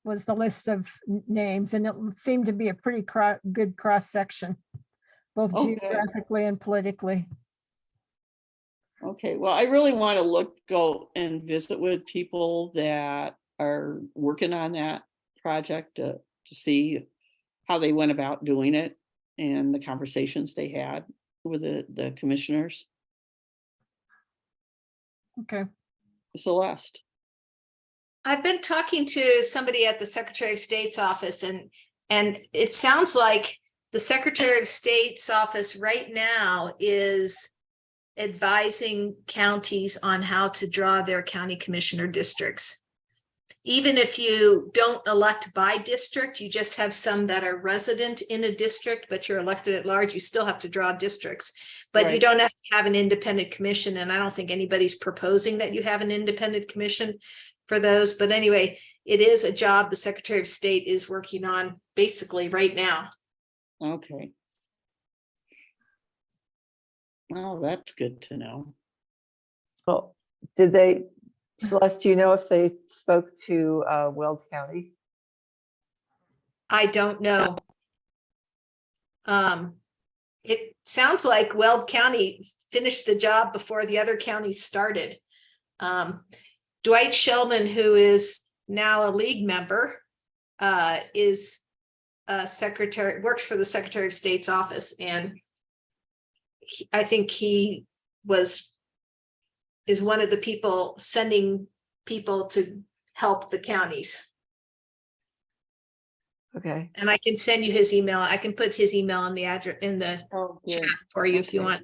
S6: was the list of names, and it seemed to be a pretty good cross-section, both
S7: Okay.
S6: geographically and politically.
S7: Okay, well, I really want to go and visit with people that are working on that project to see how they went about doing it and the conversations they had with the commissioners.
S6: Okay.
S7: Celeste.
S1: I've been talking to somebody at the Secretary of State's office, and it sounds like the Secretary of State's office right now is advising counties on how to draw their county commissioner districts. Even if you don't elect by district, you just have some that are resident in a district, but you're elected at large, you still have to draw districts. But you
S7: Right.
S1: don't have to have an independent commission, and I don't think anybody's proposing that you have an independent commission for those. But anyway, it is a job the Secretary of State is working on basically right now.
S7: Okay. Well, that's good to know.
S3: Well, Celeste, do you know if they spoke to Weld County?
S1: I don't know. It sounds like Weld County finished the job before the other counties started. Dwight Shellman, who is now a league member, is a secretary, works for the Secretary of State's office, and I think he is one of the people sending people to help the counties.
S3: Okay.
S1: And I can send you his email. I can put his email in the address in the chat for you if you
S7: Okay.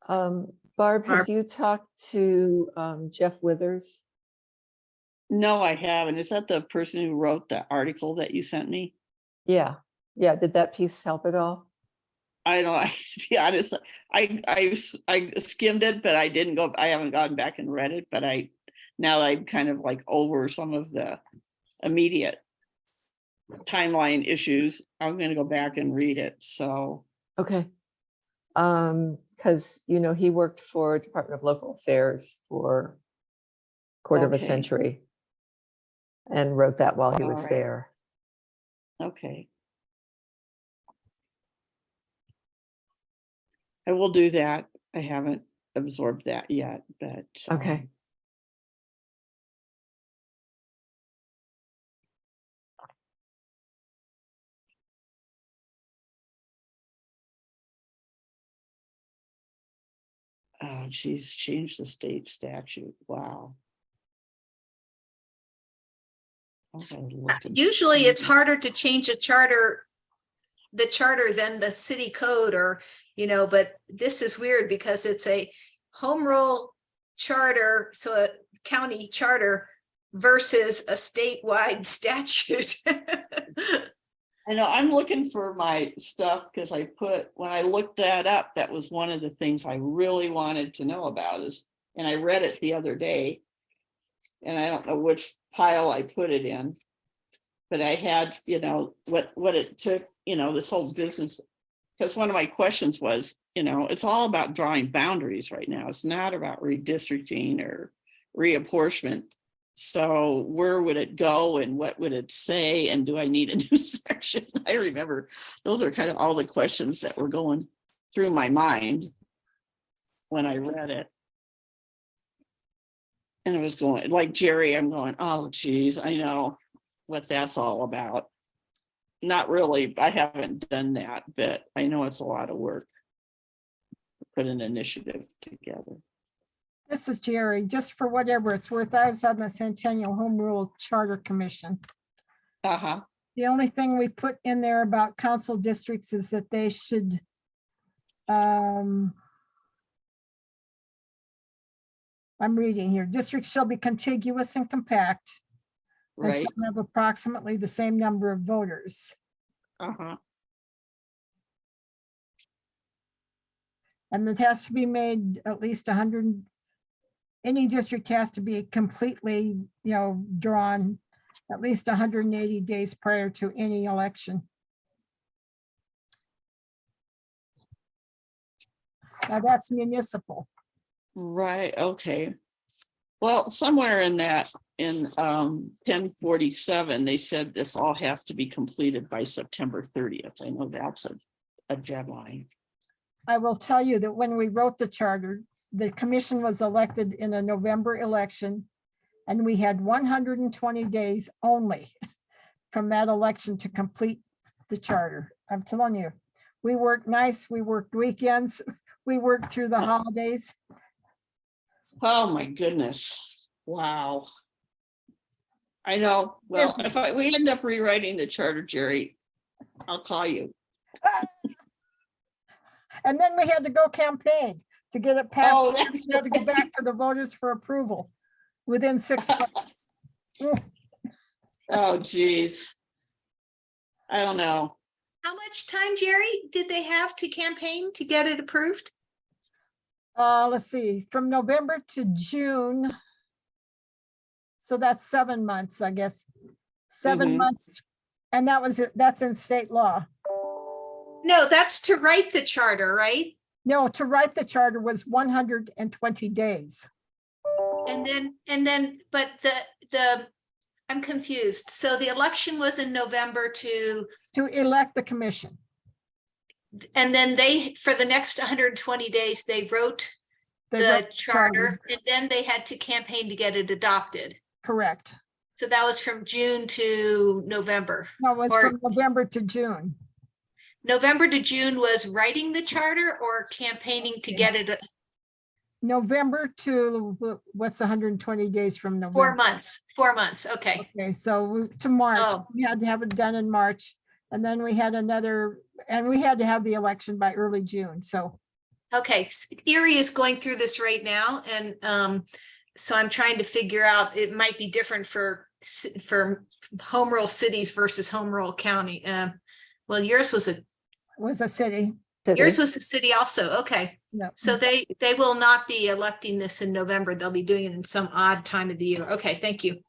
S1: want.
S3: Barb, have
S1: Barb.
S3: you talked to Jeff Withers?
S7: No, I haven't. Is that the person who wrote the article that you sent me?
S3: Yeah. Yeah. Did that piece help at all?
S7: I don't know. To be honest, I skimmed it, but I haven't gone back and read it, but now I'm kind of like over some of the immediate timeline issues. I'm going to go back and read it. So,
S3: Okay. because, you know, he worked for Department of Local Affairs for quarter of a
S7: Okay.
S3: century and wrote that while he
S7: All
S3: was
S7: right.
S3: there.
S7: Okay. I will do that. I haven't absorbed that yet, but.
S3: Okay.
S7: Oh, geez, change the state statute. Wow. Okay, look and
S1: Usually it's
S7: see.
S1: harder to change a charter, the charter than the city code or, you know, but this is weird because it's a home rule charter, so a county charter versus a statewide statute.
S7: I know, I'm looking for my stuff because I put, when I looked that up, that was one of the things I really wanted to know about is, and I read it the other day. And I don't know which pile I put it in. But I had, you know, what it took, you know, this whole business. Because one of my questions was, you know, it's all about drawing boundaries right now. It's not about redistricting or reapportionment. So where would it go and what would it say? And do I need a new section? I remember those are kind of all the questions that were going through my mind when I read it. And it was going, like Jerry, I'm going, oh, geez, I know what that's all about. Not really, I haven't done that, but I know it's a lot of work to put an initiative together.
S6: This is Jerry, just for whatever it's worth. I was on the Centennial Home Rule Charter Commission.
S7: Uh-huh.
S6: The only thing we put in there about council districts is that they should I'm reading here, districts shall be contiguous and compact and
S7: Right.
S6: shall have approximately the same number of voters.
S7: Uh-huh.
S6: And it has to be made at least 100, any district has to be completely, you know, drawn at least 180 days prior to any election. Now that's municipal.
S7: Right, okay. Well, somewhere in that, in 1047, they said this all has to be completed by September 30th. I know that's a deadline.
S6: I will tell you that when we wrote the charter, the commission was elected in a November election, and we had 120 days only from that election to complete the charter. I'm telling you, we worked nights, we worked weekends, we worked through the holidays.
S7: Oh, my goodness. Wow. I know. Well, if we end up rewriting the charter, Jerry, I'll call you.
S6: And then we had to go campaign to get it passed.
S7: Oh, that's
S6: We had to go back to the voters for approval within 6 months.
S7: Oh, geez. I don't know.
S1: How much time, Jerry, did they have to campaign to get it approved?
S6: Let's see, from November to June. So that's 7 months, I guess. 7
S7: Mhm.
S6: months. And that's in state law.
S1: No, that's to write the charter, right?
S6: No, to write the charter was 120 days.
S1: And then, but I'm confused. So the election was in November to,
S6: To elect the commission.
S1: and then they, for the next 120 days, they wrote
S6: They
S1: the
S6: wrote
S1: charter, and then they had to campaign to get it adopted.
S6: Correct.
S1: So that was from June to November.
S6: No, it was
S1: Or-
S6: from November to June.
S1: November to June was writing the charter or campaigning to get it
S6: November to, what's 120 days from
S1: 4
S6: November?
S1: months, 4 months. Okay.
S6: Okay, so to March,
S1: Oh.
S6: we had to have it done in March. And then we had another, and we had to have the election by early June, so.
S1: Okay, Erie is going through this right now, and so I'm trying to figure out, it might be different for home rule cities versus home rule county. Well, yours was a
S6: City.
S1: yours was a city also. Okay,
S6: No.
S1: so they will not be electing this in November. They'll be doing it in some odd time of the year. Okay, thank you.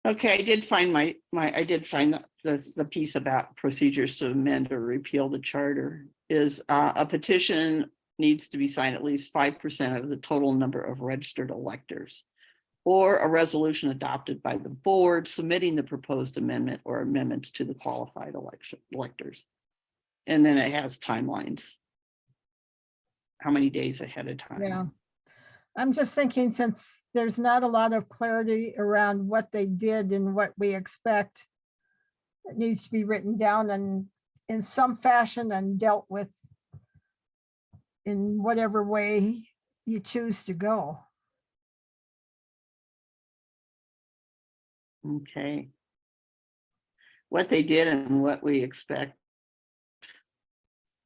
S7: Okay, I did find the piece about procedures to amend or repeal the charter is a petition needs to be signed at least 5% of the total number of registered electors, or a resolution adopted by the board submitting the proposed amendment or amendments to the qualified electors. And then it has timelines. How many days ahead of time?
S6: Yeah. I'm just thinking, since there's not a lot of clarity around what they did and what we expect, it needs to be written down and in some fashion and dealt with in whatever way you choose to go.
S7: Okay. What they did and what we expect.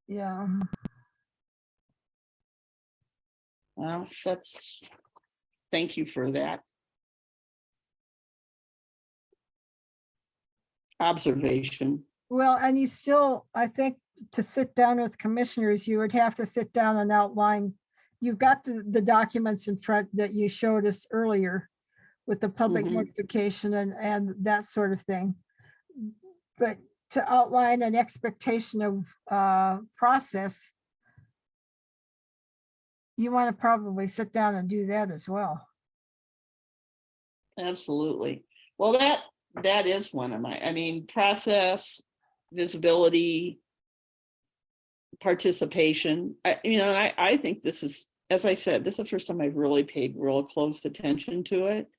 S6: Yeah.
S7: Well, that's, thank you for that observation.
S6: Well, and you still, I think, to sit down with commissioners, you would have to sit down and outline. You've got the documents in front that you showed us earlier with the public
S7: Mhm.
S6: notification and that sort of thing. But to outline an expectation of process, you want to probably sit down and do that as well.
S7: Absolutely. Well, that is one of my, I mean, process, visibility, participation. I think this is, as I said, this is the first time I've really paid real close attention to it.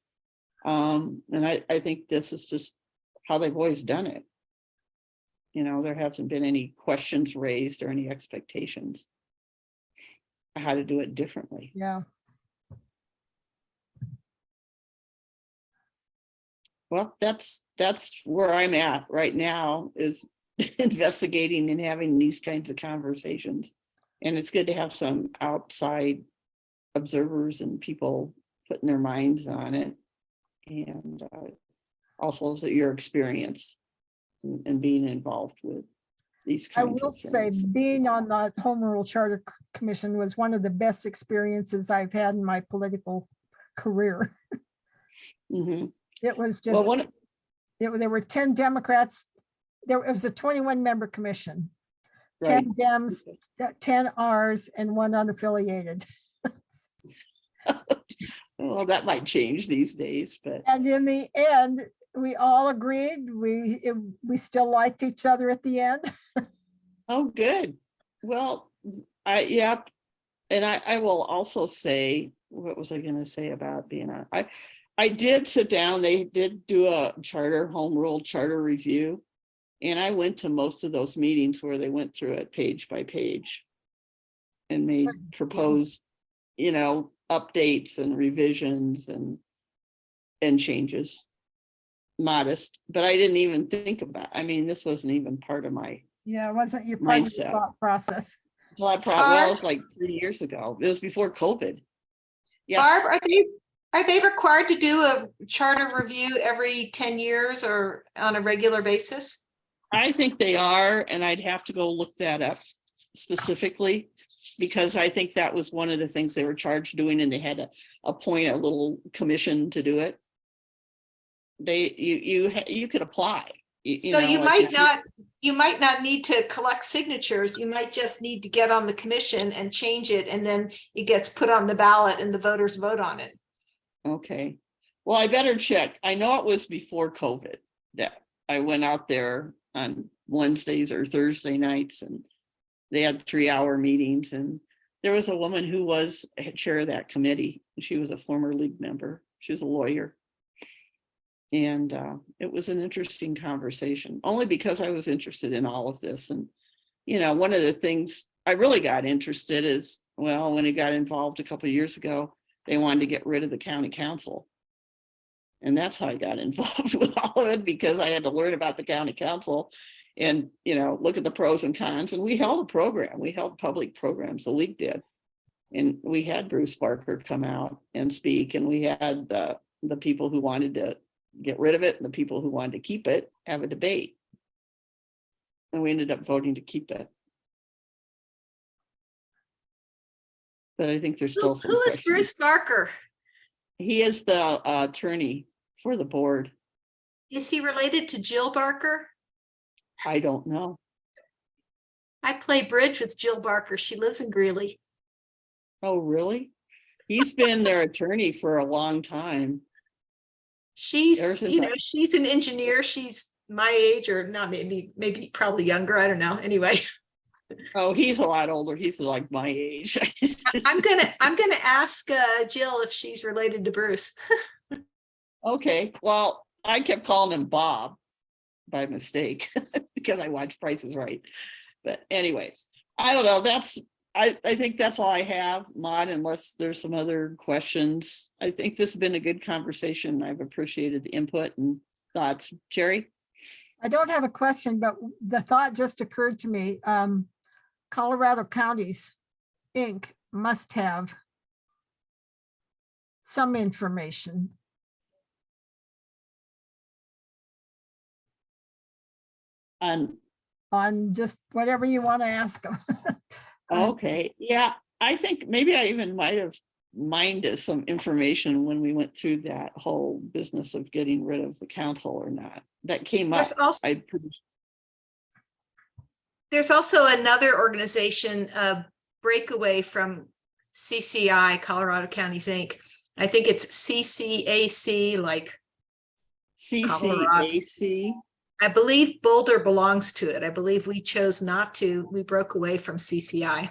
S7: And I think this is just how they've always done it. There hasn't been any questions raised or any expectations how to do it differently.
S6: Yeah.
S7: Well, that's where I'm at right now, is investigating and having these kinds of conversations. And it's good to have some outside observers and people putting their minds on it. And also your experience and being involved with these
S6: I
S7: kinds
S6: will
S7: of
S6: say,
S7: things.
S6: being on the Home Rule Charter Commission was one of the best experiences I've had in my political career.
S7: Mhm.
S6: It was
S7: Well,
S6: just, there were 10 Democrats. It was a 21-member commission, 10 Dems, 10 Rs, and 1 unaffiliated.
S7: Well, that might change these days, but
S6: And in the end, we all agreed, we still liked each other at the end.
S7: oh, good. Well, yep. And I will also say, what was I going to say about being on? I did sit down, they did do a home rule charter review. And I went to most of those meetings where they went through it page by page and made proposed, updates and revisions and changes. Modest, but I didn't even think about, this wasn't even part of my
S6: Yeah, it wasn't your part of the
S7: mindset.
S6: thought process.
S7: Well, it was like 3 years ago. It was before COVID. Yes.
S1: Barb, are they required to do a charter review every 10 years or on a regular basis?
S7: I think they are, and I'd have to go look that up specifically, because I think that was one of the things they were charged doing, and they had to appoint a little commission to do it. You could apply.
S1: So you might not need to collect signatures. You might just need to get on the commission and change it, and then it gets put on the ballot and the voters vote on it.
S7: Okay. Well, I better check. I know it was before COVID that I went out there on Wednesdays or Thursday nights, and they had 3-hour meetings, and there was a woman who was chair of that committee. She was a former league member. She was a lawyer. And it was an interesting conversation, only because I was interested in all of this. And, one of the things I really got interested is, well, when I got involved a couple of years ago, they wanted to get rid of the county council. And that's how I got involved with all of it, because I had to learn about the county council and, look at the pros and cons. And we held a program. We held public programs, the league did. And we had Bruce Barker come out and speak. And we had the people who wanted to get rid of it and the people who wanted to keep it have a debate. And we ended up voting to keep it. But I think there's still some
S1: Who is
S7: questions.
S1: Bruce Barker?
S7: He is the attorney for the board.
S1: Is he related to Jill Barker?
S7: I don't know.
S1: I play bridge with Jill Barker. She lives in Greeley.
S7: Oh, really? He's been their attorney for a long time.
S1: She's,
S7: Ever since
S1: you
S7: I-
S1: know, she's an engineer. She's my age or not, maybe probably younger. I don't know. Anyway,
S7: Oh, he's a lot older. He's like my age.
S1: I'm gonna ask Jill if she's related to Bruce.
S7: Okay, well, I kept calling him Bob by mistake because I watched Price is Right. But anyways, I don't know. I think that's all I have, Maud, unless there's some other questions. I think this has been a good conversation. I've appreciated the input and thoughts. Jerry?
S6: I don't have a question, but the thought just occurred to me. Colorado Counties, Inc. must have some information. On just whatever you want to ask them.
S7: Okay, yeah, I think maybe I even might have minded some information when we went through that whole business of getting rid of the council or not. That came up.
S1: There's also another organization, breakaway from CCI, Colorado Counties Inc. I think it's CCAC, like
S7: CCAC.
S1: I believe Boulder belongs to it. I believe we chose not to. We broke away from CCI.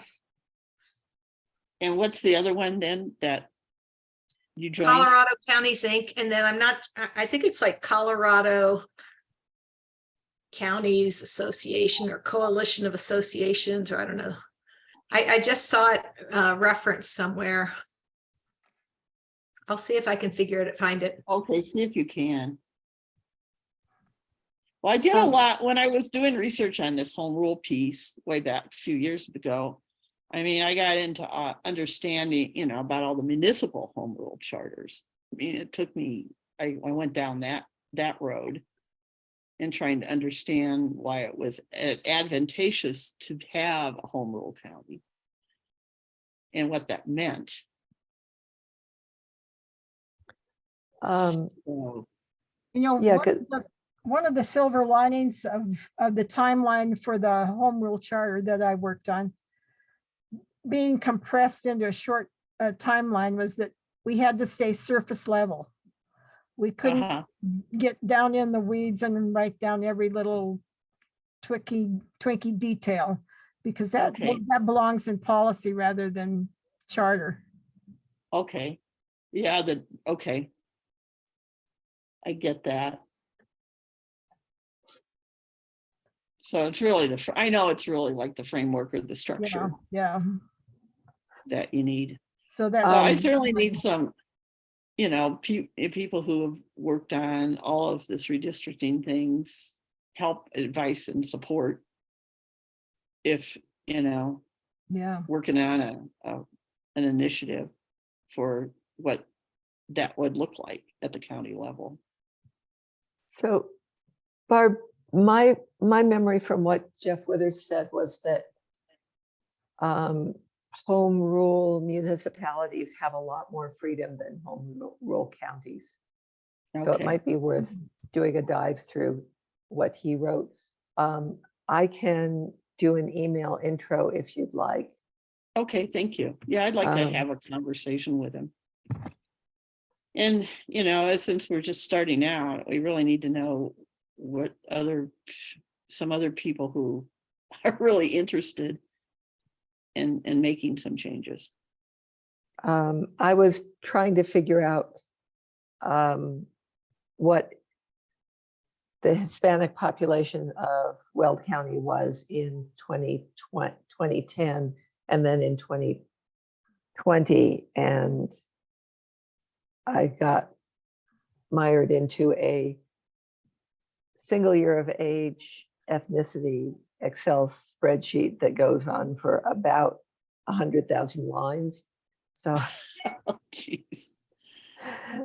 S7: And what's the other one then that you joined?
S1: Colorado Counties Inc. And then I think it's like Colorado Counties Association or Coalition of Associations, or I don't know. I just saw it referenced somewhere. I'll see if I can find it.
S7: Okay, see if you can. Well, I did a lot when I was doing research on this home rule piece way back a few years ago. I mean, I got into understanding, about all the municipal home rule charters. I mean, it took me, I went down that road and trying to understand why it was advantageous to have a home rule county and what that meant. So,
S3: Yeah,
S6: one of the silver linings of the timeline for the home rule charter that I worked on, being compressed into a short timeline, was that we had to stay surface level. We couldn't get down in the weeds and write down every little twinky detail, because that belongs in policy rather than charter.
S7: Okay. Yeah, okay. I get that. So it's really I know it's really like the framework or the structure
S6: Yeah.
S7: that you need.
S6: So that's.
S7: I certainly need some, people who have worked on all of this redistricting things, help, advice, and support. If, working on an initiative for what that would look like at the county level.
S3: So, Barb, my memory from what Jeff Withers said was that home rule municipalities have a lot more freedom than home rule counties. So it might be worth doing a dive through what he wrote. I can do an email intro if you'd like.
S7: Okay, thank you. Yeah, I'd like to have a conversation with him. And, since we're just starting out, we really need to know what some other people who are really interested in making some changes.
S3: I was trying to figure out what the Hispanic population of Weld County was in 2010 and then in 2020. And I got mired into a single year of age ethnicity Excel spreadsheet that goes on for about 100,000 lines. So,
S7: oh, geez.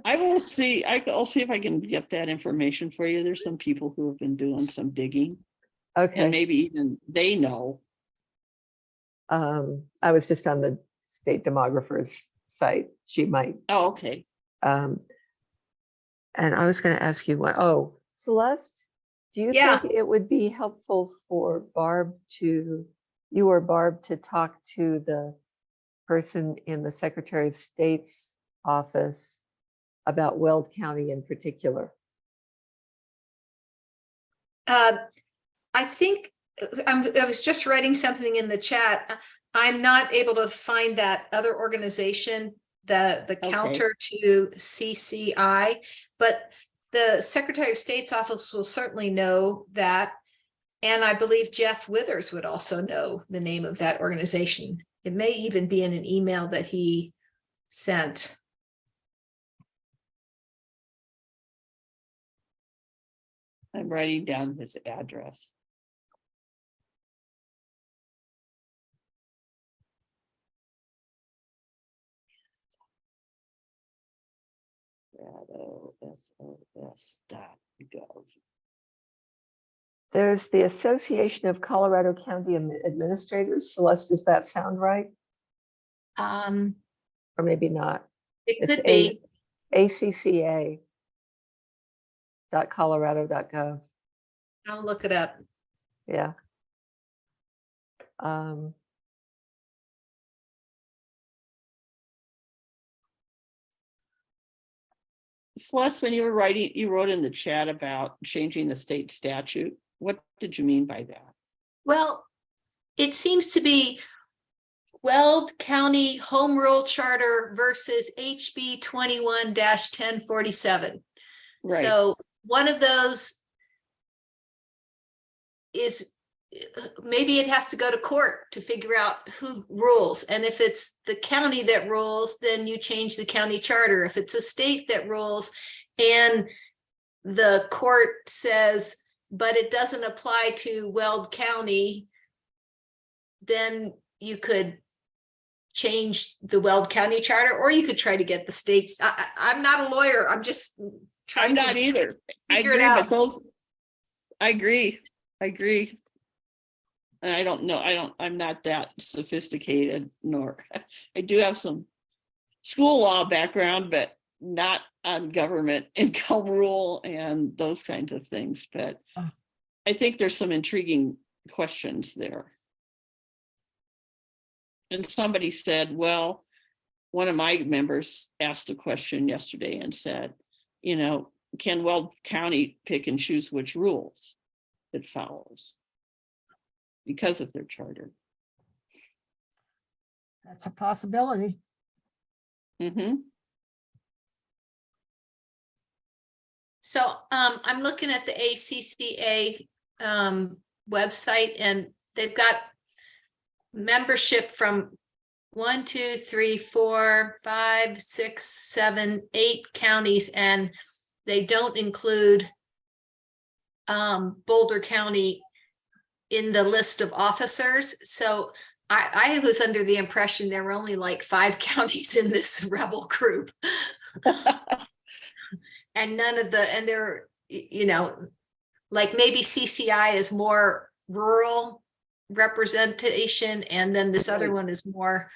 S7: I'll see if I can get that information for you. There's some people who have been doing some digging.
S3: Okay.
S7: And maybe even they know.
S3: I was just on the state demographer's site. She might.
S7: Oh, okay.
S3: And I was going to ask you what, Celeste, Do you
S1: Yeah.
S3: think it would be helpful for you or Barb to talk to the person in the Secretary of State's office about Weld County in particular?
S1: I think I was just writing something in the chat. I'm not able to find that other organization, the counter to CCI, but the Secretary of State's office will certainly know that. And I believe Jeff Withers would also know the name of that organization. It may even be in an email that he sent.
S7: I'm writing down his address. SOS.gov.
S3: There's the Association of Colorado County Administrators. Celeste, does that sound right? Or maybe not.
S1: It
S3: It's
S1: could be.
S3: ACCA.colorado.gov.
S1: I'll look it up.
S3: Yeah.
S7: Celeste, when you were writing, you wrote in the chat about changing the state statute. What did you mean by that?
S1: Well, it seems to be Weld County Home Rule Charter versus HB 21-1047.
S7: Right.
S1: So one of those is maybe it has to go to court to figure out who rules. And if it's the county that rules, then you change the county charter. If it's a state that rules and the court says, but it doesn't apply to Weld County, then you could change the Weld County charter, or you could try to get the state. I'm not a lawyer. I'm just trying
S7: I'm not either. I
S1: figure it
S7: agree,
S1: out.
S7: but I agree. And I don't know, I'm not that sophisticated, nor, I do have some school law background, but not on government and home rule and those kinds of things. But I think there's some intriguing questions there. And somebody said, well, one of my members asked a question yesterday and said, you know, can Weld County pick and choose which rules it follows because of their charter?
S6: That's a possibility.
S7: Mm-hmm.
S1: So I'm looking at the ACCA website, and they've got membership from 1, 2, 3, 4, 5, 6, 7, 8 counties, and they don't include Boulder County in the list of officers. So I was under the impression there were only like 5 counties in this rebel group. And none of the, and they're, you know, like maybe CCI is more rural
S7: representation,
S1: and then this other one is more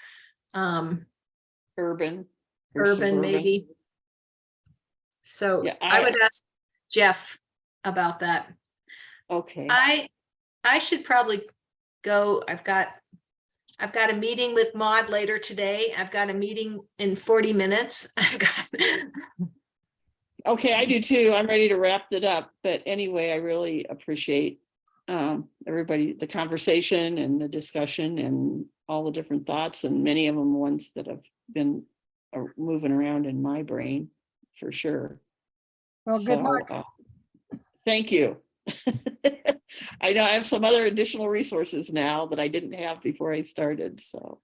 S7: urban
S1: maybe. So
S7: yeah,
S1: I would ask Jeff about that.
S7: Okay.
S1: I should probably go. I've got a meeting with Maud later today. I've got a meeting in 40 minutes.
S7: Okay, I do too. I'm ready to wrap it up. But anyway, I really appreciate everybody, the conversation and the discussion and all the different thoughts, and many of them ones that have been moving around in my brain for sure.
S6: Well, good luck.
S7: Thank you. I know I have some other additional resources now that I didn't have before I started. So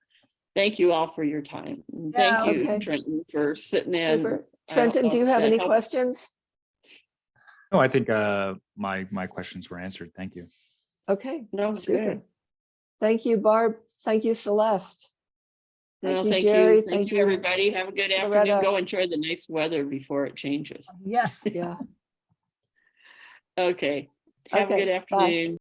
S7: thank you all for your time. And thank you,
S3: okay.
S7: Trenton, for sitting in.
S3: Super. Trenton, do you have any questions?
S5: No, I think my questions were answered. Thank you.
S3: Okay.
S7: No,
S3: super.
S7: good.
S3: Thank you, Barb. Thank you, Celeste.
S7: No,
S3: you,
S7: thank
S3: Jerry.
S7: you. Thank you, everybody. Have a good
S3: Loretta.
S7: afternoon. Go enjoy the nice weather before it changes.
S6: Yes.
S3: Yeah.
S7: Okay. Have a
S3: Okay,
S7: good
S3: bye.
S7: afternoon.